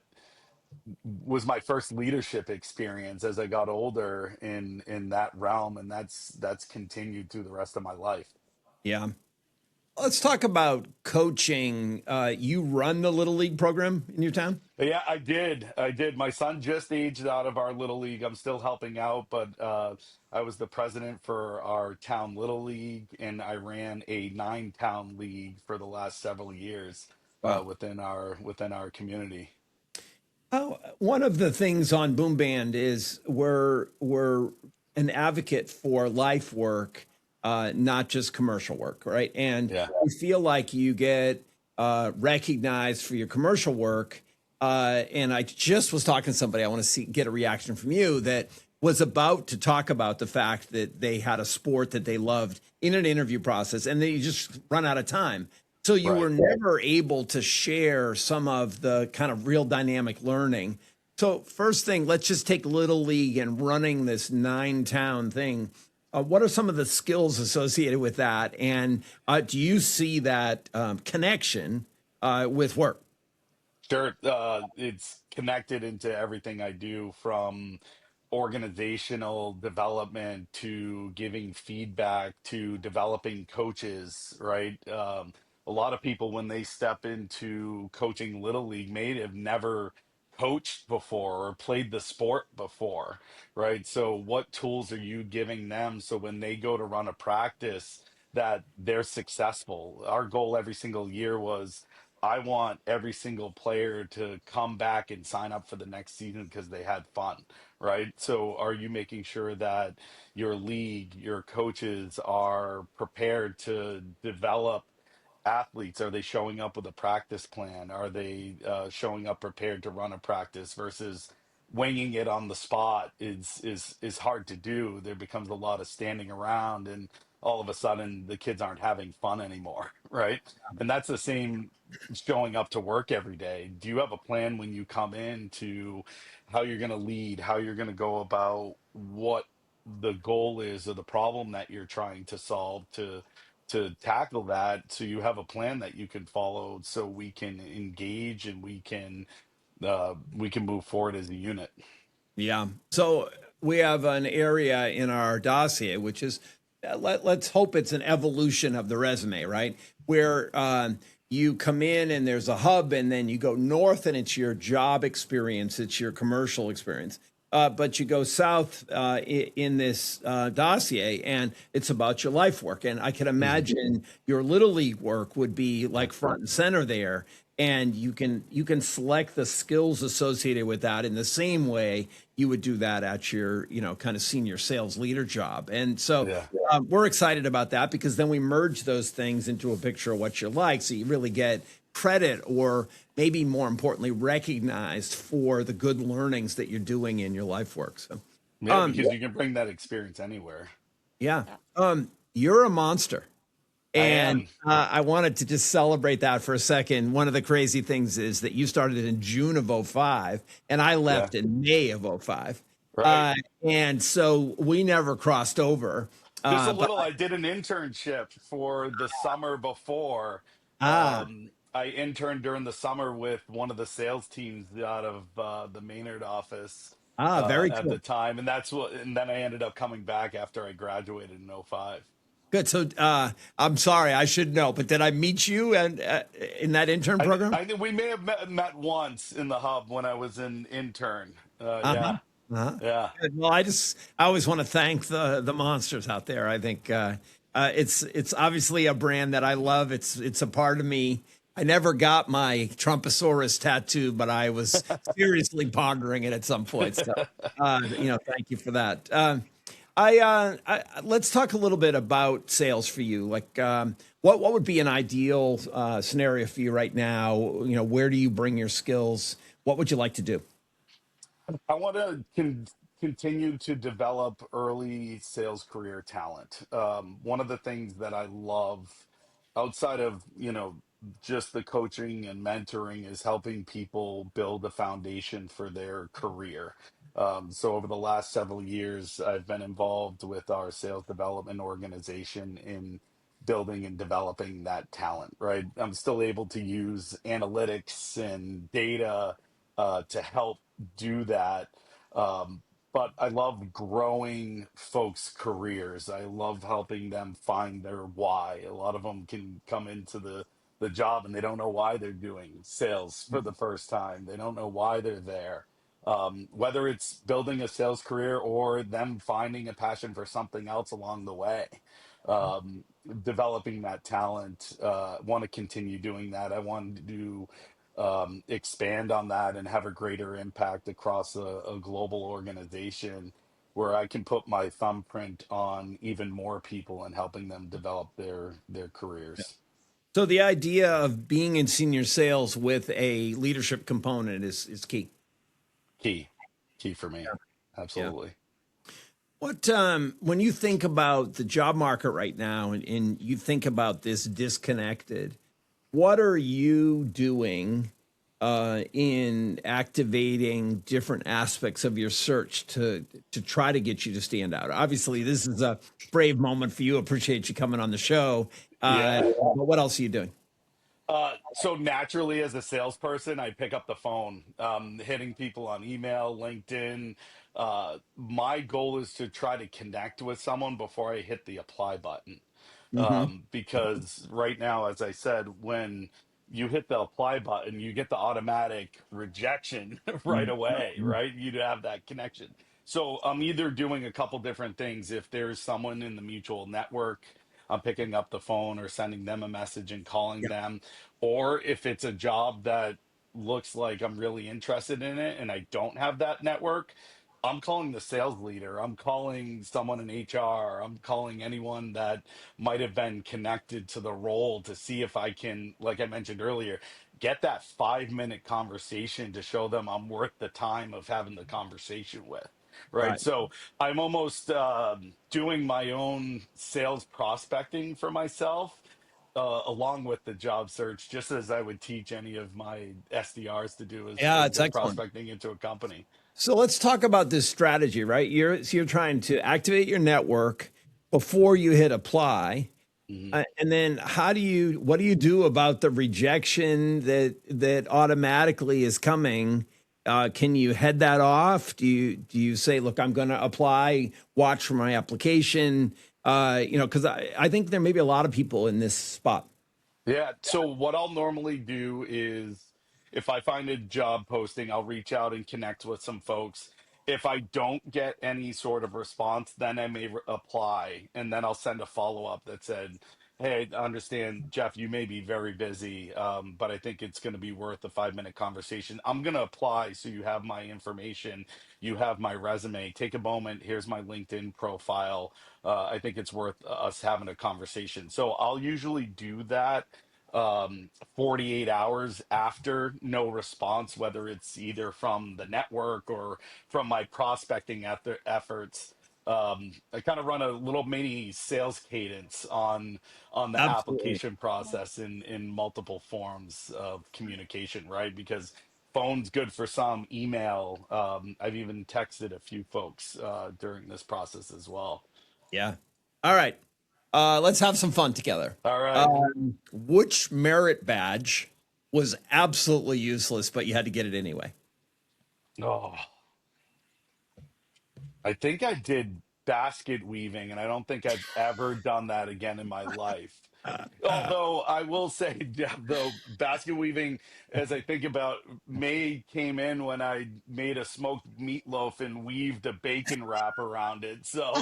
was my first leadership experience as I got older in that realm, and that's continued through the rest of my life. Yeah. Let's talk about coaching. You run the Little League program in your town? But yeah, I did. I did. My son just aged out of our little league. I'm still helping out, but I was the president for our town little league, and I ran a 9 town league for the last several years Wow. within our community. Oh, one of the things on Boom Band is we're an advocate for life work, not just commercial work, right? And Yeah. we feel like you get recognized for your commercial work. And I just was talking to somebody. I want to get a reaction from you that was about to talk about the fact that they had a sport that they loved in an interview process, and then you just run out of time. So you were Right. never able to share some of the kind of real dynamic learning. So first thing, let's just take Little League and running this 9 town thing. What are some of the skills associated with that? And do you see that connection with work? Sure. It's connected into everything I do from organizational development to giving feedback to developing coaches, right? A lot of people, when they step into coaching Little League, may have never coached before or played the sport before, right? So, what tools are you giving them so when they go to run a practice, that they're successful? Our goal every single year was I want every single player to come back and sign up for the next season because they had fun, right? So, are you making sure that your league, your coaches are prepared to develop athletes, are they showing up with a practice plan? Are they showing up prepared to run a practice versus winging it on the spot is hard to do. There becomes a lot of standing around, and all of a sudden the kids aren't having fun anymore, right? And that's the same showing up to work every day. Do you have a plan when you come in to how you're going to lead, how you're going to go about what the goal is or the problem that you're trying to solve to tackle that, so you have a plan that you can follow so we can engage and we can move forward as a unit. Yeah. So we have an area in our dossier, which is, let's hope it's an evolution of the resume, right? Where you come in and there's a hub, and then you go north and it's your job experience, it's your commercial experience. But you go south in this dossier, and it's about your life work. And I can imagine your little league work would be like front and center there, and you can select the skills associated with that in the same way you would do that at your kind of senior sales leader job. And so Yeah. we're excited about that, because then we merge those things into a picture of what you like, so you really get credit, or maybe more importantly, recognized for the good learnings that you're doing in your life work. So Yeah, because you can bring that experience anywhere. yeah, you're a monster. I And am. I wanted to just celebrate that for a second. One of the crazy things is that you started in June of '05, and I Yeah. left in May of '05. Right. And so we never crossed over. Just a But little, I did an internship for the summer before. ah, I interned during the summer with one of the sales teams out of the Maynard office very at the cool. time. And then I ended up coming back after I graduated in '05. Good. So I'm sorry, I should know, but did I meet you and in that intern program? I think we may have met once in the hub when I was an intern. Uh-huh. Yeah. Uh-huh. Yeah. Good. Well, I always want to thank the monsters out there. I think it's obviously a brand that I love. It's a part of me. I never got my Trumposaurus tattoo, but I was seriously pondering it at some point. So, thank you for that. Let's talk a little bit about sales for you. Like, what would be an ideal scenario for you right now? Where do you bring your skills? What would you like to do? I want to continue to develop early sales career talent. One of the things that I love outside of, just the coaching and mentoring is helping people build a foundation for their career. So over the last several years, I've been involved with our sales development organization in building and developing that talent, right? I'm still able to use analytics and data to help do that. But I love growing folks' careers. I love helping them find their why. A lot of them can come into the job and they don't know why they're doing sales for the first time. They don't know why they're there. Whether it's building a sales career or them finding a passion for something else along the way, developing that talent. Want to continue doing that. I want to do expand on that and have a greater impact across a global organization where I can put my thumbprint on even more people and helping them develop their careers. So the idea of being in senior sales with a leadership component is key. Key, key for me. Yeah. Absolutely. What when you think about the job market right now, and you think about this disconnected, what are you doing in activating different aspects of your search to try to get you to stand out? Obviously, this is a brave moment for you. Appreciate you coming on the show. Yeah. But what else are you doing? So naturally, as a salesperson, I pick up the phone, hitting people on email, LinkedIn. My goal is to try to connect with someone before I hit the apply button. Hmm. Because right now, as I said, when you hit the apply button, you get the automatic rejection right away, right? You'd have that connection. So I'm either doing a couple different things. If there's someone in the mutual network, I'm picking up the phone or sending them a message and calling Yeah. them. Or if it's a job that looks like I'm really interested in it and I don't have that network, I'm calling the sales leader. I'm calling someone in HR. I'm calling anyone that might have been connected to the role to see if I can, like I mentioned earlier, get that 5 minute conversation to show them I'm worth the time of having the conversation with. Right. Right. So I'm almost doing my own sales prospecting for myself along with the job search, just as I would teach any of my SDRs to do Yeah, as it's they're excellent. prospecting into a company. So let's talk about this strategy, right? You're trying to activate your network before you hit apply. Mhm. And then what do you do about the rejection that automatically is coming? Can you head that off? Do you say, look, I'm going to apply, watch for my application? Because I think there may be a lot of people in this spot. Yeah. So what I'll normally do is if I find a job posting, I'll reach out and connect with some folks. If I don't get any sort of response, then I may apply and then I'll send a follow up that said, "Hey, I understand, Jeff, you may be very busy, but I think it's going to be worth a 5 minute conversation. I'm going to apply so you have my information, you have my resume. Take a moment. Here's my LinkedIn profile. I think it's worth us having a conversation." So I'll usually do that 48 hours after no response, whether it's either from the network or from my prospecting efforts. I kind of run a little mini sales cadence on the Absolutely. application process in multiple forms of communication, right? Because phone's good for some, email. I've even texted a few folks during this process as well. Yeah. All right. Let's have some fun together. All right. Which merit badge was absolutely useless, but you had to get it anyway? Oh, I think I did basket weaving, and I don't think I've ever done that again in my life. Although I will say, Jeff, though, basket weaving, as I think about, May came in when I made a smoked meatloaf and weaved a bacon wrap around it. So,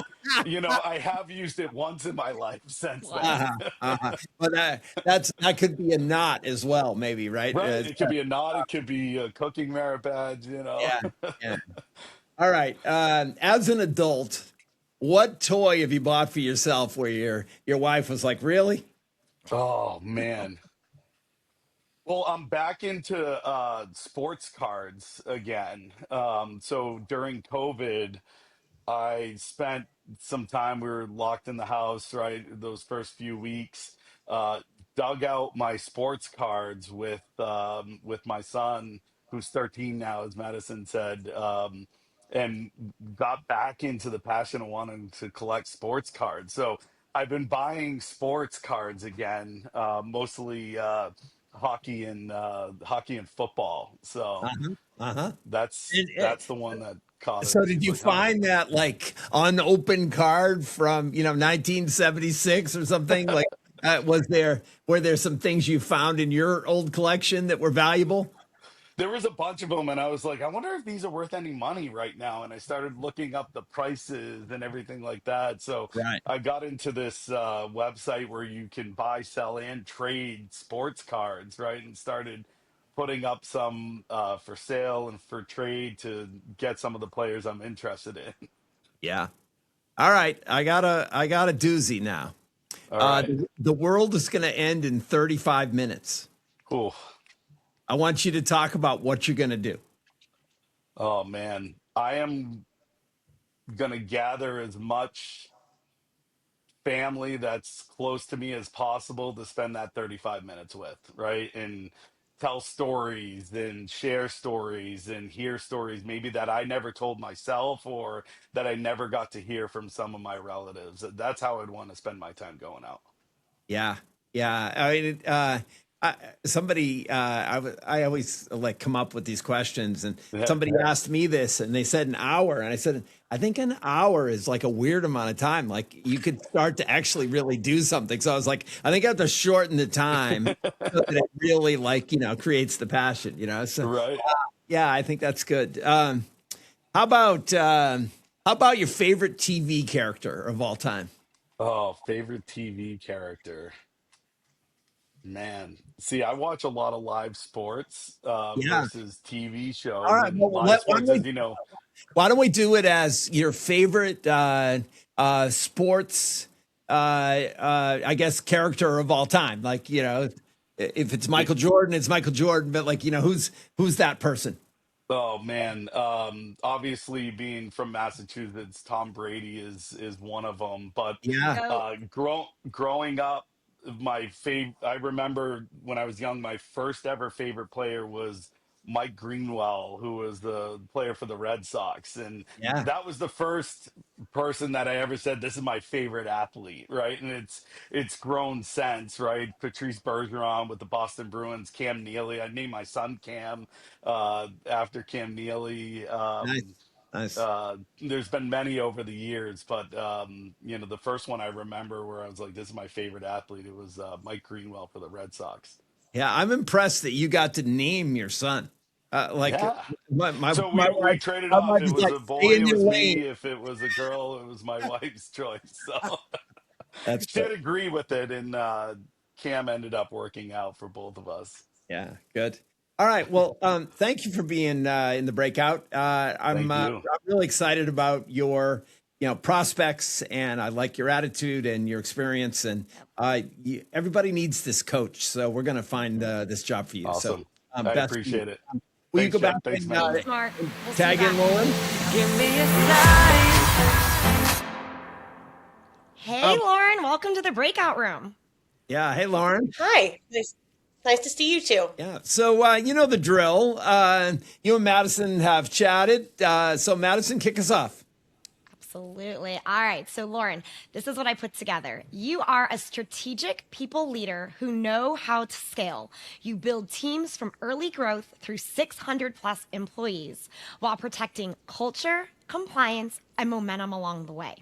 I have used it once in my life since then. Uh-huh, uh-huh. But that could be a knot as well, maybe, right? Right? It could be a knot, it could be a cooking merit badge. Yeah, yeah. All right. As an adult, what toy have you bought for yourself where your wife was like, "Really?" Oh, man. Well, I'm back into sports cards again. So during COVID, I spent some time, we were locked in the house, right? Those first few weeks, uh, dug out my sports cards with my son, who's 13 now, as Madison said, and got back into the passion of wanting to collect sports cards. So I've been buying sports cards again, mostly hockey and football. So Uh-huh. Uh-huh. that's And, that's the one that caught so it did you super coming. find that like unopened card from 1976 or something? Like, were there some things you found in your old collection that were valuable? There was a bunch of them, and I was like, I wonder if these are worth any money right now. And I started looking up the prices and everything like that. So Right. I got into this website where you can buy, sell, and trade sports cards, right? And started putting up some for sale and for trade to get some of the players I'm interested in. Yeah. All right. I got a doozy now. All right. The world is going to end in 35 minutes. Cool. I want you to talk about what you're going to do. Oh, man. I am going to gather as much family that's close to me as possible to spend that 35 minutes with, right? And tell stories and share stories and hear stories maybe that I never told myself or that I never got to hear from some of my relatives. That's how I'd want to spend my time going out. Yeah, yeah. I mean, somebody, I always like come up with these questions, and Yeah. somebody asked me this, and they said an hour, and I said, I think an hour is like a weird amount of time. Like you could start to actually really do something. So I was like, I think I have to shorten the time so that it really creates the passion. So Right. yeah, I think that's good. How about how about your favorite TV character of all time? Oh, favorite TV character. Man, see, I watch a lot of live sports Yeah. versus TV All shows, right. and Well, live why sports, don't we as you know. Why don't we do it as your favorite sports, I guess, character of all time? Like, if it's Michael Jordan, it's Michael Jordan. But like, who's that person? Oh man, obviously being from Massachusetts, Tom Brady is one of them. But Yeah, Go. growing up, I remember when I was young, my first ever favorite player was Mike Greenwell, who was the player for the Red Sox, and yeah, that was the first person that I ever said this is my favorite athlete, right? And it's grown since, right? Patrice Bergeron with the Boston Bruins, Cam Neely. I named my son Cam after Cam Neely. nice, nice. There's been many over the years, but the first one I remember where I was like, "This is my favorite athlete." It was Mike Greenwell for the Red Sox. Yeah, I'm impressed that you got to name your son. Like Yeah. my my So my we wife, traded my off. wife It is was like, a stay boy, in it your was lane. me. If it was a girl, it was my wife's choice. So That's she good. did agree with it, and Cam ended up working out for both of us. Yeah, good. All right. Well, thank you for being in the breakout. Thank I'm you. really excited about your prospects, and I like your attitude and your experience. And everybody needs this coach, so we're going to find this job for you. So Awesome. I best for you. appreciate it. Will you Thanks, go back Jen. Thanks, and Megan. Thanks, Mark. We'll see you tag in back. Lauren? Give me a sign. Hey, Um, Lauren, welcome to the breakout room. yeah. Hey, Lauren. Hi, nice to see you too. Yeah. So you know the drill. You and Madison have chatted. So Madison, kick us off. Absolutely. All right. So, Lauren, this is what I put together. You are a strategic people leader who know how to scale. You build teams from early growth through 600 plus employees while protecting culture, compliance, and momentum along the way.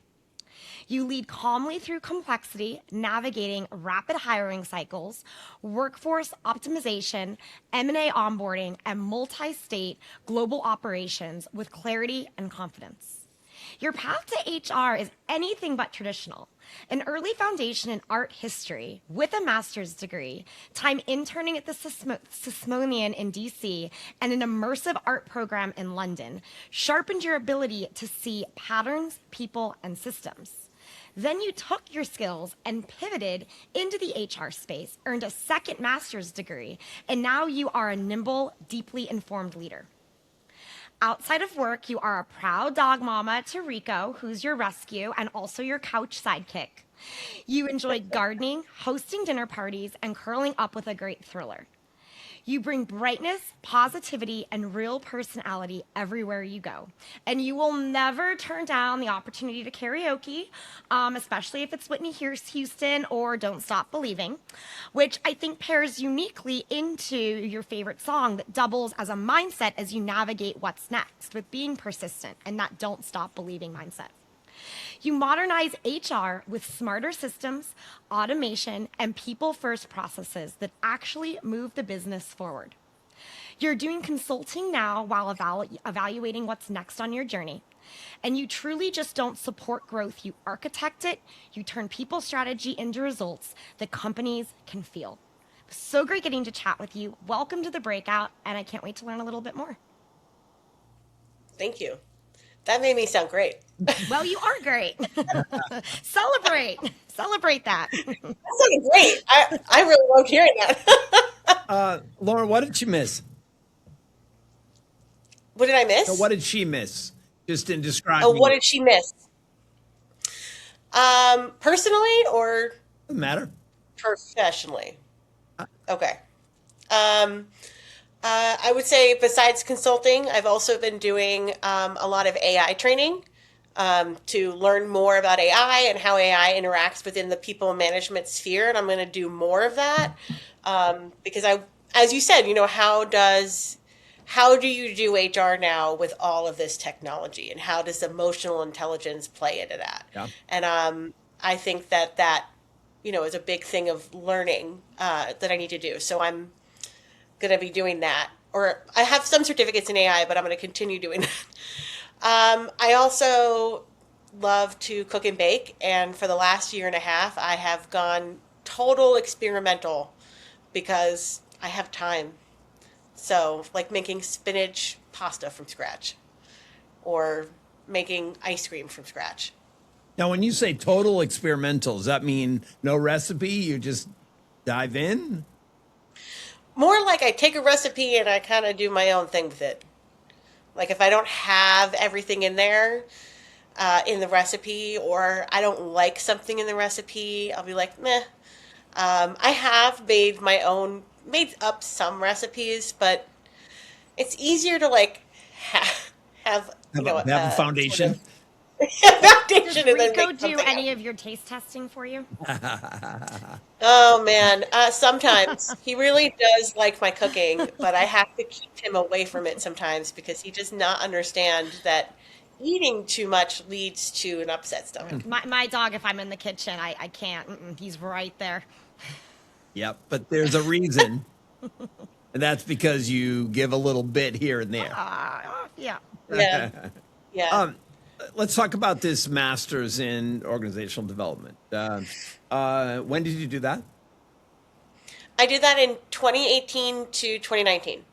You lead calmly through complexity, navigating rapid hiring cycles, workforce optimization, M&A onboarding, and multi-state global operations with clarity and confidence. Your path to HR is anything but traditional. An early foundation in art history with a master's degree, time interning at the Smithsonian in DC, and an immersive art program in London sharpened your ability to see patterns, people, and systems. Then you took your skills and pivoted into the HR space, earned a second master's degree, and now you are a nimble, deeply informed leader. Outside of work, you are a proud dog mama to Rico, who's your rescue and also your couch sidekick. You enjoy gardening, hosting dinner parties, and curling up with a great thriller. You bring brightness, positivity, and real personality everywhere you go. And you will never turn down the opportunity to karaoke, especially if it's Whitney Houston or Don't Stop Believing, which I think pairs uniquely into your favorite song that doubles as a mindset as you navigate what's next with being persistent and that don't stop believing mindset. You modernize HR with smarter systems, automation, and people first processes that actually move the business forward. You're doing consulting now while evaluating what's next on your journey. And you truly just don't support growth, you architect it, you turn people strategy into results that companies can feel. So great getting to chat with you. Welcome to the breakout, and I can't wait to learn a little bit more. Thank you. That made me sound great. Well, you are great. Celebrate. Celebrate that. That sounded great. I really loved hearing that. Lauren, what did you miss? What did I So miss? what did she miss? Just in Oh, describing what you. did she miss? Personally or Doesn't matter. professionally? Okay. Um, I would say besides consulting, I've also been doing a lot of AI training to learn more about AI and how AI interacts within the people management sphere. And I'm going to do more of that because as you said, how do you do HR now with all of this technology, and how does emotional intelligence play into that? Yeah. And I think that is a big thing of learning that I need to do. So I'm going to be doing that. Or I have some certificates in AI, but I'm going to continue doing that. I also love to cook and bake. And for the last year and a half, I have gone total experimental because I have time. So, like making spinach pasta from scratch. or making ice cream from scratch. Now, when you say total experimental, does that mean no recipe? You just dive in? More like I take a recipe and I kind of do my own thing with it. Like if I don't have everything in there in the recipe, or I don't like something in the recipe, I'll be like, meh. I have made up some recipes, but it's easier to like have Have a sort of foundation? Does foundation and then Rico make do something up. any of your taste testing for you? Oh man, sometimes he really does like my cooking, but I have to keep him away from it sometimes because he does not understand that eating too much leads to an upset stomach. My dog, if I'm in the kitchen, I can't. He's right there. Yep, but there's a reason, and that's because you give a little bit here and there. Yeah. Yeah, yeah. Um, let's talk about this master's in organizational development. When did you do that? I did that in 2018 to 2019.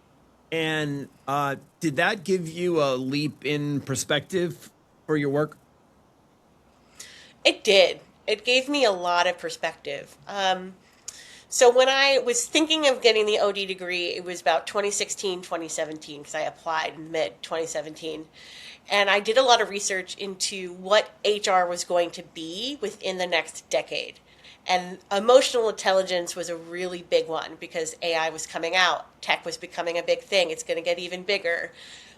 And did that give you a leap in perspective for your work? It did. It gave me a lot of perspective. So when I was thinking of getting the OD degree, it was about 2016, 2017, because I applied in mid 2017. And I did a lot of research into what HR was going to be within the next decade. And emotional intelligence was a really big one because AI was coming out, tech was becoming a big thing. It's going to get even bigger.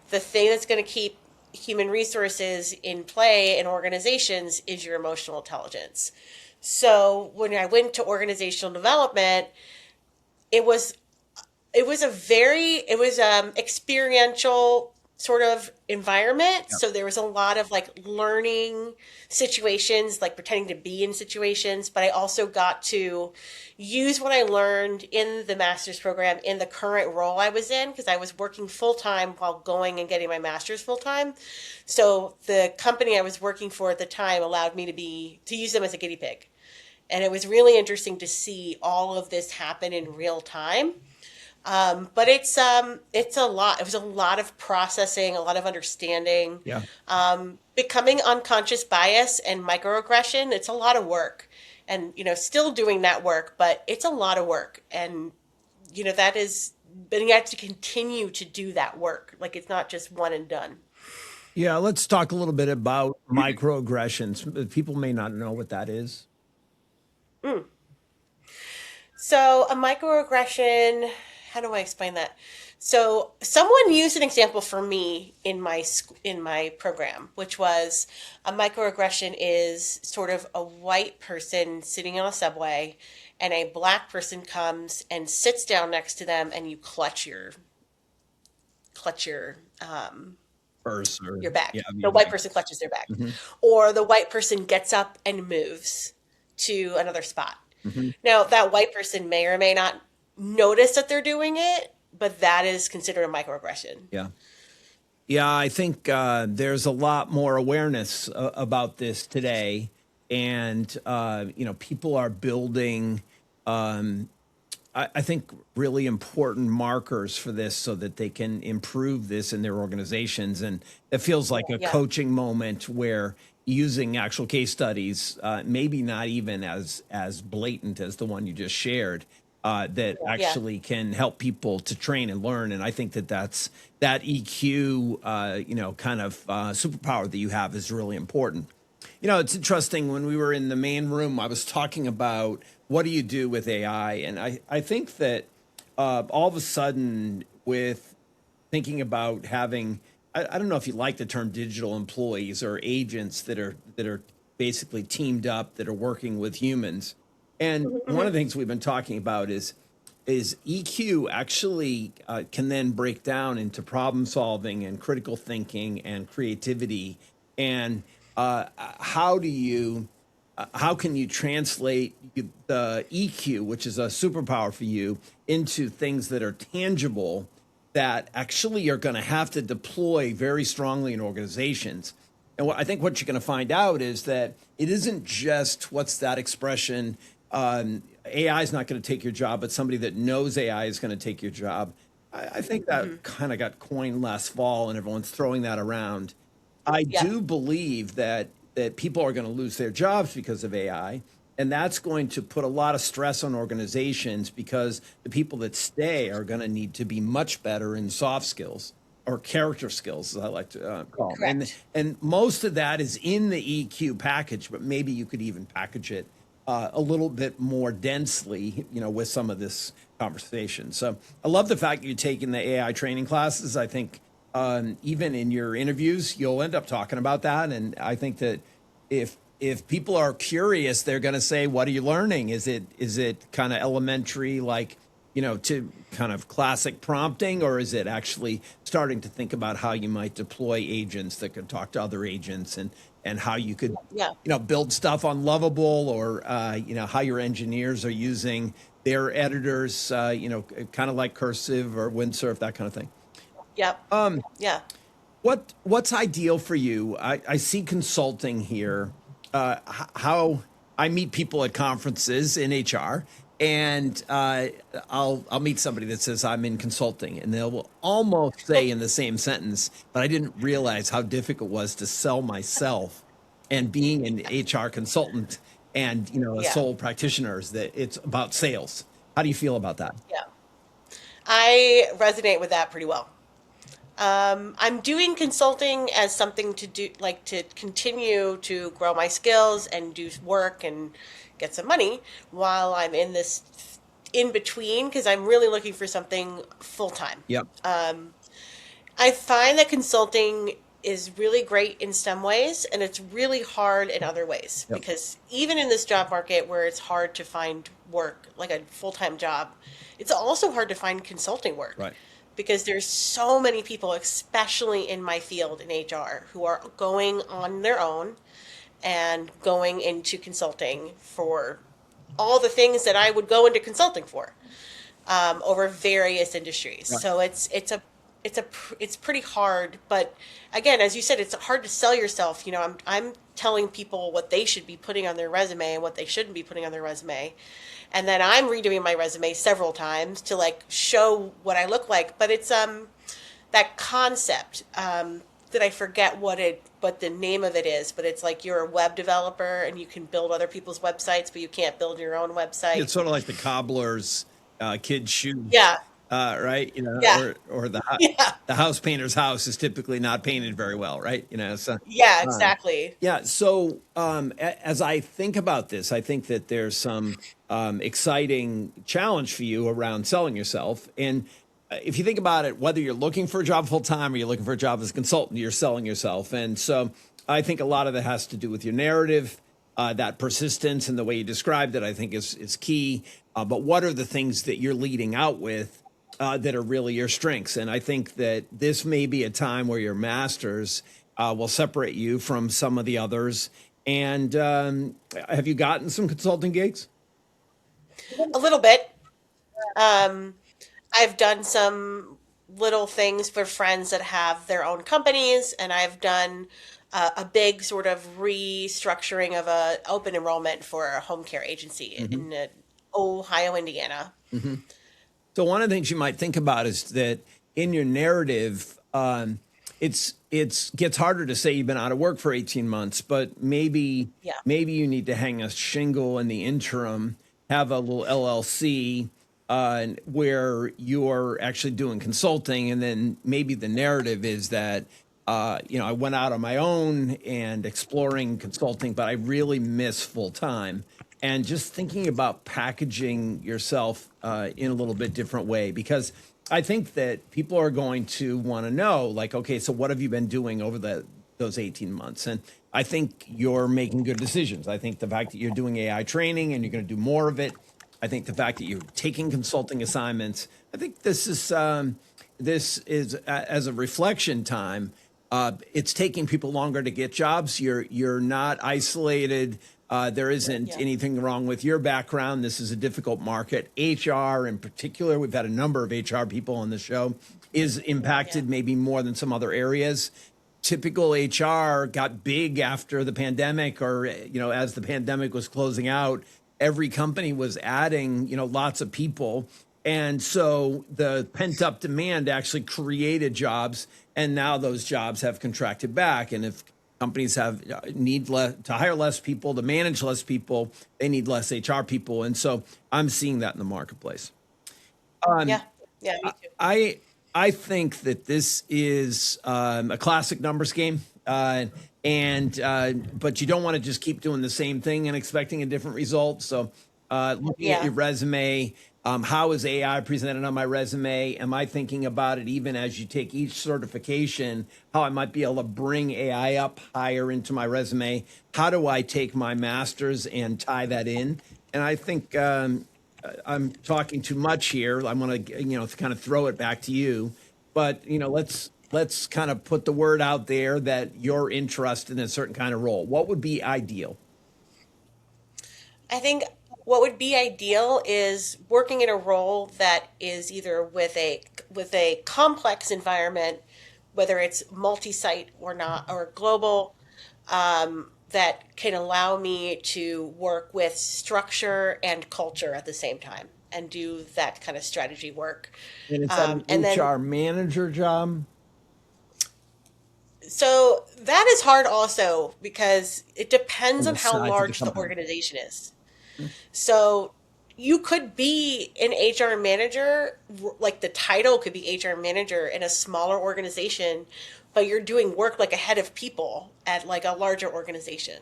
The thing that's going to keep human resources in play in organizations is your emotional intelligence. So when I went to organizational development, it was experiential sort of environment. Yep. So there was a lot of like learning situations, like pretending to be in situations, but I also got to use what I learned in the master's program in the current role I was in because I was working full time while going and getting my master's full time. So the company I was working for at the time allowed me to use them as a guinea pig. And it was really interesting to see all of this happen in real time. But it's a lot. It was a lot of processing, a lot of understanding, Yeah. becoming unconscious bias and microaggression. It's a lot of work, and still doing that work, but it's a lot of work, and that is. But you have to continue to do that work. Like it's not just one and done. Yeah, let's talk a little bit about microaggressions. People may not know what that is. So a microaggression, how do I explain that? So someone used an example for me in my program, which was a microaggression is sort of a white person sitting on a subway, and a black person comes and sits down next to them, and you clutch Purse or your bag. yeah, The your white bag. person clutches their bag, Hmm. or the white person gets up and moves to another spot. Hmm. Now, that white person may or may not notice that they're doing it, but that is considered a microaggression. Yeah. Yeah, I think there's a lot more awareness about this today, and people are building. I think really important markers for this so that they can improve this in their organizations, and it feels like a Yeah, coaching moment where using actual case studies, maybe not even as blatant as the one you just shared, that yeah, actually can help people to train and learn. And I think that's that EQ, kind of superpower that you have is really important. It's interesting. When we were in the main room, I was talking about what do you do with AI, and I think that all of a sudden with thinking about having I don't know if you like the term digital employees or agents that are basically teamed up that are working with humans. And one of the things we've been talking about is EQ actually can then break down into problem solving and critical thinking and creativity. And how do you how can you translate the EQ, which is a superpower for you, into things that are tangible that actually are going to have to deploy very strongly in organizations? And I think what you're going to find out is that it isn't just what's that expression, AI is not going to take your job, but somebody that knows AI is going to take your job. I think that kind of got coined last fall, and everyone's throwing that around. I Yeah. do believe that people are going to lose their jobs because of AI, and that's going to put a lot of stress on organizations because the people that stay are going to need to be much better in soft skills or character skills, as I like to call them. Correct. And most of that is in the EQ package, but maybe you could even package it a little bit more densely, with some of this conversation. So I love the fact that you're taking the AI training classes. I think even in your interviews, you'll end up talking about that. And I think that if people are curious, they're going to say, "What are you learning? Is it kind of elementary, like to kind of classic prompting, or is it actually starting to think about how you might deploy agents that could talk to other agents and how you could Yeah. build stuff on Lovable, or how your engineers are using their editors, kind of like Cursive or Windsurf, that kind of thing." Yep. Yeah. What's ideal for you? I see consulting here. How I meet people at conferences in HR, and I'll meet somebody that says I'm in consulting, and they will almost say in the same sentence, "But I didn't realize how difficult it was to sell myself, and being an HR consultant and a Yeah. sole practitioner is that it's about sales." How do you feel about that? Yeah. I resonate with that pretty well. I'm doing consulting as something to do, like to continue to grow my skills and do work and get some money while I'm in this in between, because I'm really looking for something full time. Yep. I find that consulting is really great in some ways and it's really hard in other ways, Yep. because even in this job market where it's hard to find work, like a full time job, it's also hard to find consulting work. Right. Because there's so many people, especially in my field in HR, who are going on their own and going into consulting for all the things that I would go into consulting for, over various industries. Right. So it's pretty hard. But again, as you said, it's hard to sell yourself. I'm telling people what they should be putting on their resume and what they shouldn't be putting on their resume. And then I'm redoing my resume several times to like show what I look like. But it's that concept that I forget what the name of it is. But it's like you're a web developer and you can build other people's websites, but you can't build your own website. It's sort of like the cobbler's kid's shoe. Yeah, Right. yeah, Or yeah, the house painter's house is typically not painted very well. Right. So, yeah, exactly. yeah. So, as I think about this, I think that there's some exciting challenge for you around selling yourself. And if you think about it, whether you're looking for a job full time or you're looking for a job as a consultant, you're selling yourself. And so I think a lot of that has to do with your narrative. That persistence and the way you described it, I think is key. But what are the things that you're leading out with that are really your strengths? And I think that this may be a time where your masters will separate you from some of the others. And have you gotten some consulting gigs? A little bit. I've done some little things for friends that have their own companies, and I've done a big sort of restructuring of a open enrollment for a home care agency in Ohio, Indiana. So one of the things you might think about is that in your narrative, it's gets harder to say you've been out of work for 18 months, but maybe Yeah. maybe you need to hang a shingle in the interim, have a little LLC where you're actually doing consulting, and then maybe the narrative is that I went out on my own and exploring consulting, but I really miss full time. And just thinking about packaging yourself in a little bit different way, because I think that people are going to want to know, like, okay, so what have you been doing over those 18 months? And I think you're making good decisions. I think the fact that you're doing AI training and you're going to do more of it, I think the fact that you're taking consulting assignments, I think this is as a reflection time. It's taking people longer to get jobs. You're not isolated. There isn't anything wrong with your background. This is a difficult market. HR in particular, we've had a number of HR people on the show, is impacted maybe more than some other areas. Typical HR got big after the pandemic, or as the pandemic was closing out, every company was adding lots of people. And so the pent up demand actually created jobs, and now those jobs have contracted back. And if companies have need less to hire less people, to manage less people, they need less HR people. And so I'm seeing that in the marketplace. Yeah. Yeah, me too. I I think that this is a classic numbers game, and but you don't want to just keep doing the same thing and expecting a different result. So, looking at Yeah. your resume, how is AI presented on my resume? Am I thinking about it even as you take each certification? How I might be able to bring AI up higher into my resume? How do I take my master's and tie that in? And I think I'm talking too much here. I'm going to, kind of throw it back to you, but let's kind of put the word out there that you're interested in a certain kind of role. What would be ideal? I think what would be ideal is working in a role that is either with a complex environment, whether it's multi-site or not, or global, that can allow me to work with structure and culture at the same time and do that kind of strategy work. And it's an And then HR manager job so that is hard also because it depends on on the how size of the large the company. organization is. So you could be an HR manager, like the title could be HR manager in a smaller organization, but you're doing work like a head of people at like a larger organization.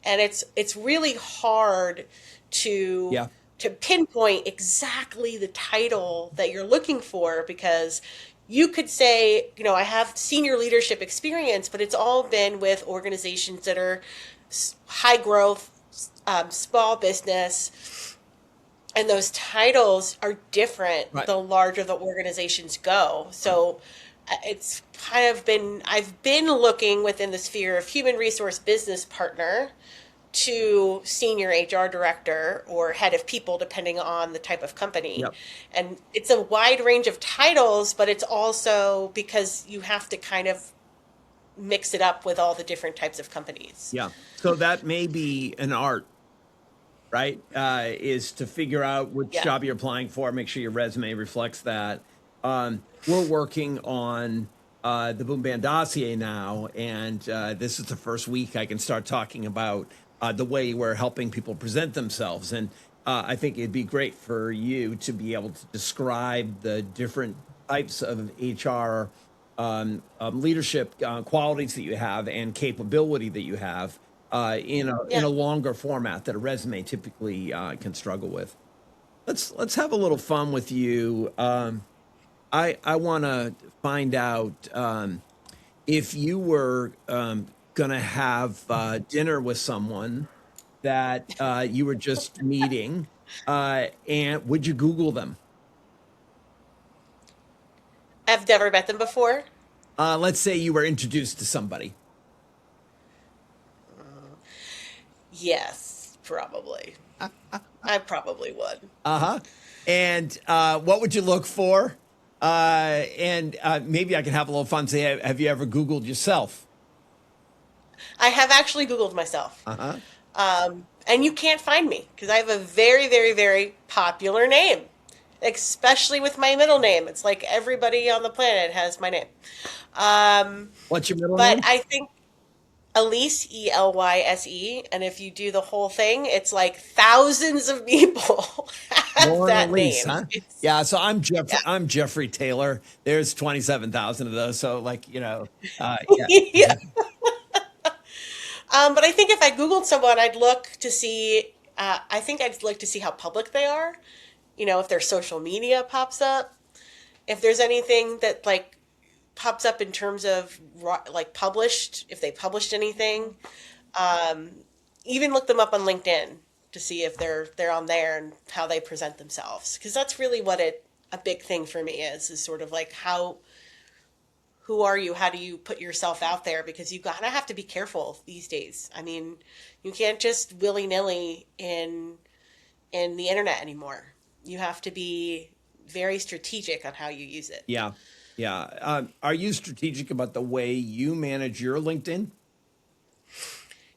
And it's really hard to Yeah. to pinpoint exactly the title that you're looking for because you could say, I have senior leadership experience, but it's all been with organizations that are high growth, small business, and those titles are different Right. the larger the organizations go. So it's kind of been, I've been looking within the sphere of human resource business partner to senior HR director or head of people, depending on the type of company. Yep. And it's a wide range of titles, but it's also because you have to kind of mix it up with all the different types of companies. Yeah. So that may be an art, right? Is to figure out which Yeah. job you're applying for, make sure your resume reflects that. We're working on the Boom Band dossier now, and this is the first week I can start talking about the way we're helping people present themselves. And I think it'd be great for you to be able to describe the different types of HR leadership qualities that you have and capability that you have in Yeah. a longer format that a resume typically can struggle with. Let's have a little fun with you. I want to find out if you were going to have dinner with someone that you were just meeting, and would you Google them? I've never met them before. Let's say you were introduced to somebody. Yes, probably. I probably would. Uh huh. And what would you look for? And maybe I can have a little fun. Say, have you ever Googled yourself? I have actually Googled myself. Uh huh. And you can't find me because I have a very, very, very popular name, especially with my middle name. It's like everybody on the planet has my name. What's your middle But name? I think Elise, Elyse, and if you do the whole thing, it's like thousands of people have Lauren that Elise, name. huh? It's, Yeah. So I'm Jeff. yeah. I'm Jeffrey Taylor. There's 27,000 of those. So yeah. Yeah. But I think if I Googled someone, I'd look to see, I think I'd look to see how public they are. If their social media pops up, if there's anything that like pops up in terms of like published, if they published anything, even look them up on LinkedIn to see if they're on there and how they present themselves. Because that's really what a big thing for me is sort of like who are you? How do you put yourself out there? Because you gotta have to be careful these days. I mean, you can't just willy nilly in the internet anymore. You have to be very strategic on how you use it. Yeah. Yeah. Are you strategic about the way you manage your LinkedIn?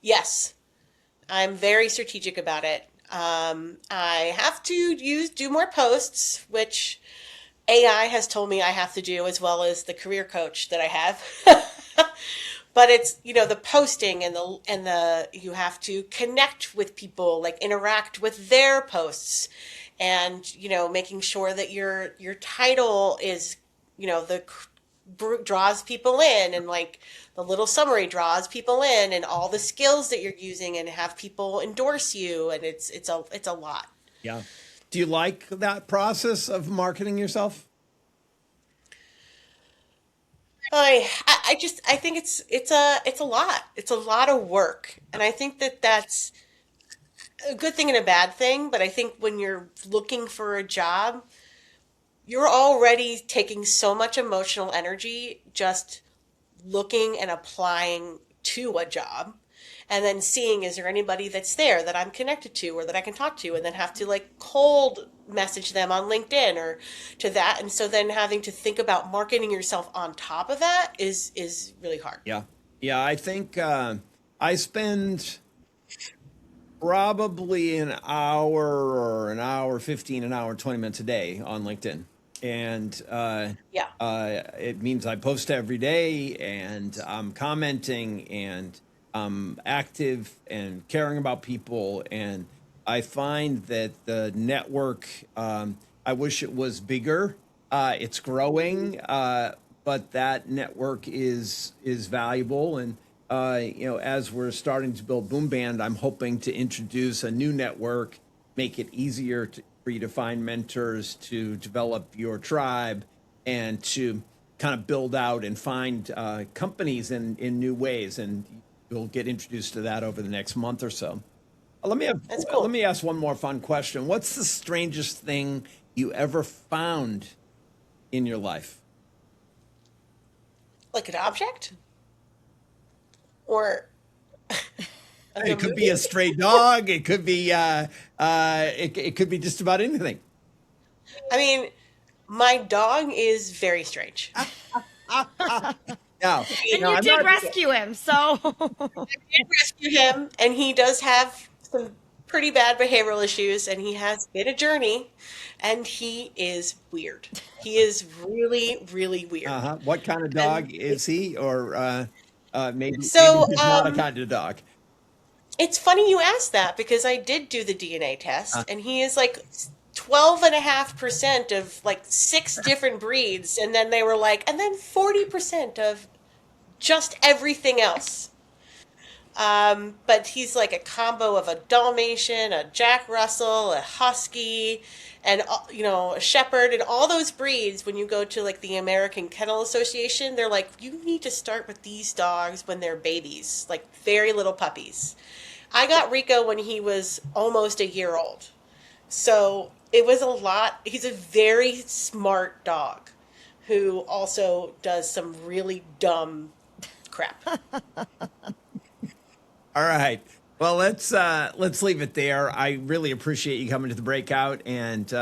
Yes, I'm very strategic about it. I have to do more posts, which AI has told me I have to do, as well as the career coach that I have. But it's, the posting and the you have to connect with people, like interact with their posts, and making sure that your title is, the draws people in, and like the little summary draws people in, and all the skills that you're using, and have people endorse you, and it's a lot. Yeah. Do you like that process of marketing yourself? I think it's a lot of work, and I think that that's a good thing and a bad thing. But I think when you're looking for a job, you're already taking so much emotional energy just looking and applying to a job, and then seeing, is there anybody that's there that I'm connected to or that I can talk to, and then have to like cold message them on LinkedIn or to that. And so then having to think about marketing yourself on top of that is really hard. Yeah. Yeah. I think I spend probably an hour or an hour 15, an hour 20 minutes a day on LinkedIn. And Yeah. it means I post every day, and I'm commenting, and I'm active and caring about people. And I find that the network, I wish it was bigger. It's growing, but that network is valuable. And as we're starting to build Boom Band, I'm hoping to introduce a new network, make it easier for you to find mentors, to develop your tribe, and to kind of build out and find companies in new ways. And you'll get introduced to that over the next month or so. That's Let cool. me ask one more fun question. What's the strangest thing you ever found in your life? Like an object or like a It could be a movie. stray dog. It could be it could be just about anything. I mean, my dog is very strange. Now, And now you I'm did not. rescue him, so Did rescue him, and he does have some pretty bad behavioral issues, and he has been a journey, and he is weird. He is really, really weird. Uh-huh. What kind of And dog is he? Or maybe so just not a kind of dog. it's funny you asked that, because I did do the DNA test, Uh, and he is like 12.5% of like six different breeds, and then they were like, and then 40% of just everything else. But he's like a combo of a Dalmatian, a Jack Russell, a Husky, and a Shepherd, and all those breeds. When you go to like the American Kennel Association, they're like, you need to start with these dogs when they're babies, like very little puppies. I got Rico when he was almost a year old, so it was a lot. He's a very smart dog who also does some really dumb crap. All right. Well, let's leave it there. I really appreciate you coming to the breakout, and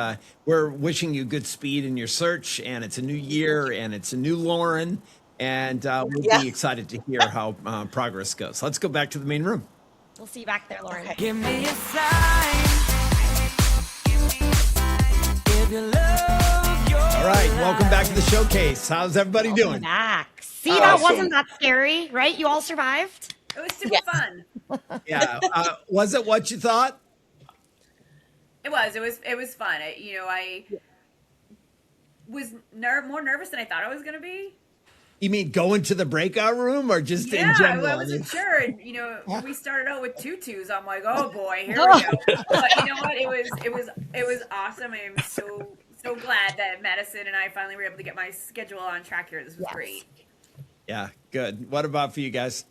we're wishing you good speed in your search. And it's a new Thank year, you. and it's a new Lauren, and we'll Yeah. be excited to hear how progress goes. Let's go back to the main room. we'll see you back there, Lauren. Okay. Give me a sign if you love your All right. Welcome back to the life. showcase. How's everybody Welcome doing? back. See, that Awesome. wasn't that scary, right? You all survived. It was super Yes. fun. Yeah. Was it what you thought? It was fun. I was more nervous than I thought I was gonna be. You mean going to the breakout room, or just in Yeah, I general? wasn't sure. And when we started out with tutus, I'm like, oh boy, here we go. But you know what? It was awesome. I am so glad that Madison and I finally were able to get my schedule on track here. This was Yes. great. Yeah. Good. What about for you guys?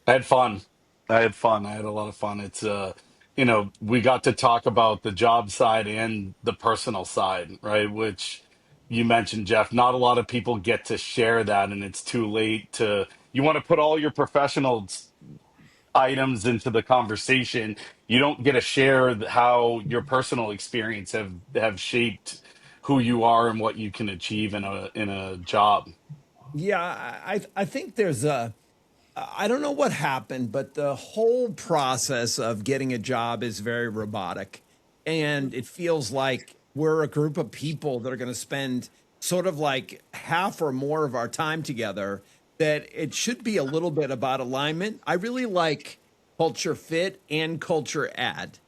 I had fun. I had fun. I had a lot of fun. It's we got to talk about the job side and the personal side, right? Which you mentioned, Jeff. Not a lot of people get to share that, and it's too late to. You want to put all your professional items into the conversation. You don't get to share how your personal experience have shaped who you are and what you can achieve in a job. Yeah, I think there's I don't know what happened, but the whole process of getting a job is very robotic. And it feels like we're a group of people that are going to spend sort of like half or more of our time together, that it should be a little bit about alignment. I really like culture fit and culture add.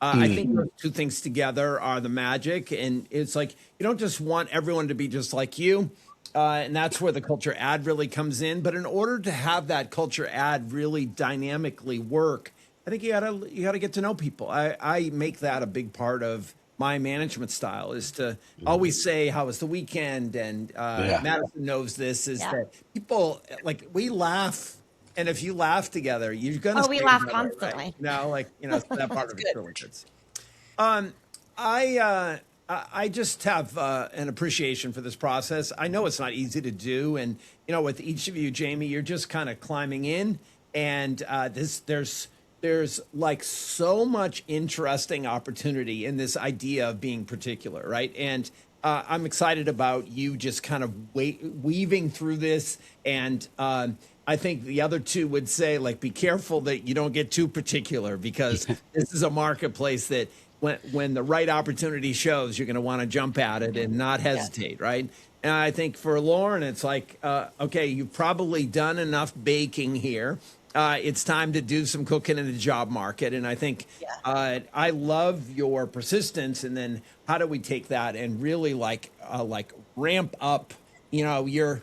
I think those two things together are the magic. And it's like, you don't just want everyone to be just like you. And that's where the culture ad really comes in. But in order to have that culture ad really dynamically work, I think you gotta get to know people. I make that a big part of my management style, is to always say, how was the weekend? And Yeah. Madison knows this, is Yeah. that people, like, we laugh. And if you laugh together, you're gonna Oh, we stay laugh together, constantly. right? So that part of it's good. really good. Um, I just have an appreciation for this process. I know it's not easy to do, and with each of you, Jamie, you're just kind of climbing in, and there's like so much interesting opportunity in this idea of being particular, right? And I'm excited about you just kind of weaving through this, and I think the other two would say, like, be careful that you don't get too particular, because this is a marketplace that when the right opportunity shows, you're going to want to jump at it and not hesitate, right? And I think for Lauren, it's like, okay, you've probably done enough baking here. It's time to do some cooking in the job market. And I think I love your persistence. And then how do we take that and really like ramp up? I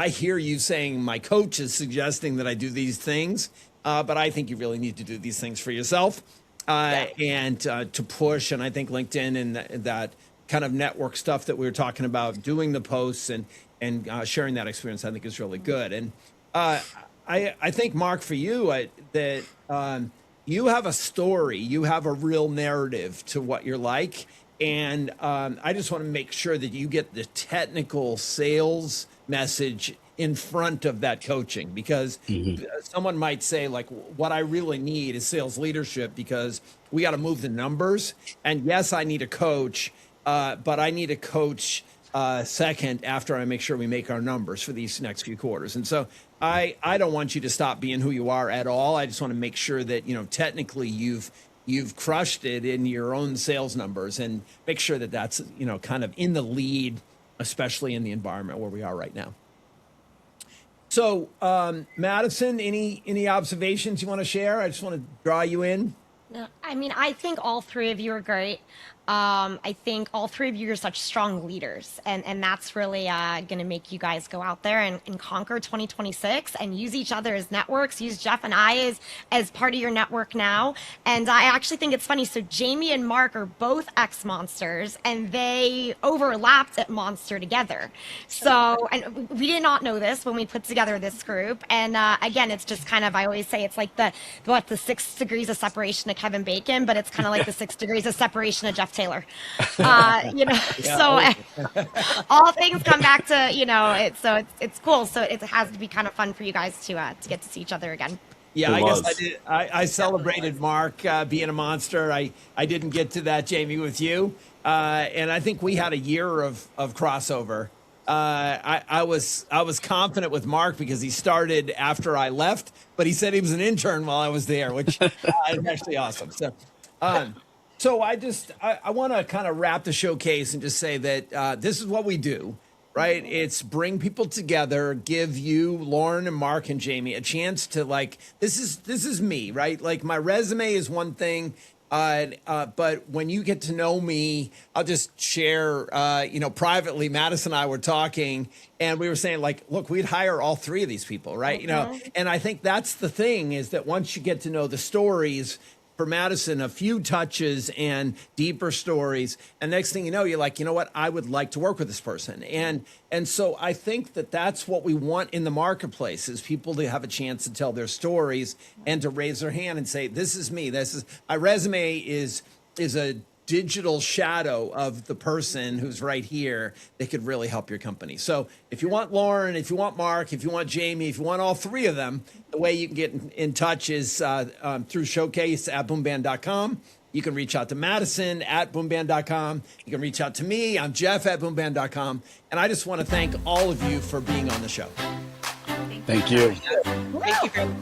hear you saying my coach is suggesting that I do these things, but I think you really need to do these things for yourself. And to push. And I think LinkedIn and that kind of network stuff that we were talking about, doing the posts and sharing that experience, I think is really good. And I think, Mark, for you, that you have a story, you have a real narrative to what you're like. And I just want to make sure that you get the technical sales message in front of that coaching, because someone might say, like, what I really need is sales leadership, because we got to move the numbers. And yes, I need a coach, but I need a coach second after I make sure we make our numbers for these next few quarters. And so I don't want you to stop being who you are at all. I just want to make sure that, technically you've crushed it in your own sales numbers, and make sure that that's, kind of in the lead, especially in the environment where we are right now. So, Madison, any observations you want to share? I just want to draw you in. No, I mean, I think all three of you are great. I think all three of you are such strong leaders, and that's really going to make you guys go out there and conquer 2026 and use each other as networks. Use Jeff and I as part of your network now. And I actually think it's funny. So Jamie and Mark are both ex-Monsters, and they overlapped at Monster together. So, and we did not know this when we put together this group. And again, it's just kind of, I always say it's like the 6 degrees of separation of Kevin Bacon, but it's kind of like the 6 degrees of separation of Jeff Taylor. So all things come back to, it's cool. So it has to be kind of fun for you guys to get to see each other again. Yeah, It I guess was. I did. I celebrated Mark being a monster. I didn't get to that, Jamie, with you. And I think we had a year of crossover. I was confident with Mark because he started after I left, but he said he was an intern while I was there, which is actually awesome. So I want to kind of wrap the showcase and just say that this is what we do, right? It's bring people together, give you, Lauren and Mark and Jamie, a chance to, like, this is me, right? Like, my resume is one thing. But when you get to know me, I'll just share, privately, Madison and I were talking, and we were saying, like, look, we'd hire all three of these people, right? And I think that's the thing, is that once you get to know the stories, for Madison, a few touches and deeper stories, and next thing you know, you're like, you know what, I would like to work with this person. And so I think that that's what we want in the marketplace, is people to have a chance to tell their stories and to raise their hand and say, this is me. This is my resume is a digital shadow of the person who's right here that could really help your company. So if you want Lauren, if you want Mark, if you want Jamie, if you want all three of them, the way you can get in touch is through showcase at boomband.com. You can reach out to Madison at boomband.com. You can reach out to me. I'm Jeff at boomband.com. And I just want to thank all of you for being on the show. Thank Thank you. Thank you very much.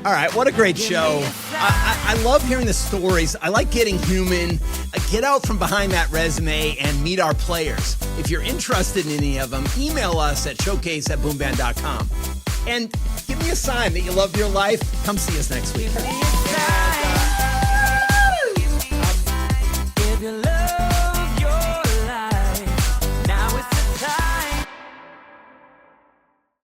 All right, what a great show. I love hearing the stories. I like getting human. Get out from behind that resume and meet our players. If you're interested in any of them, email us at showcase@boomband.com. And give me a sign that you love your life. Come see us next week. Give me a sign.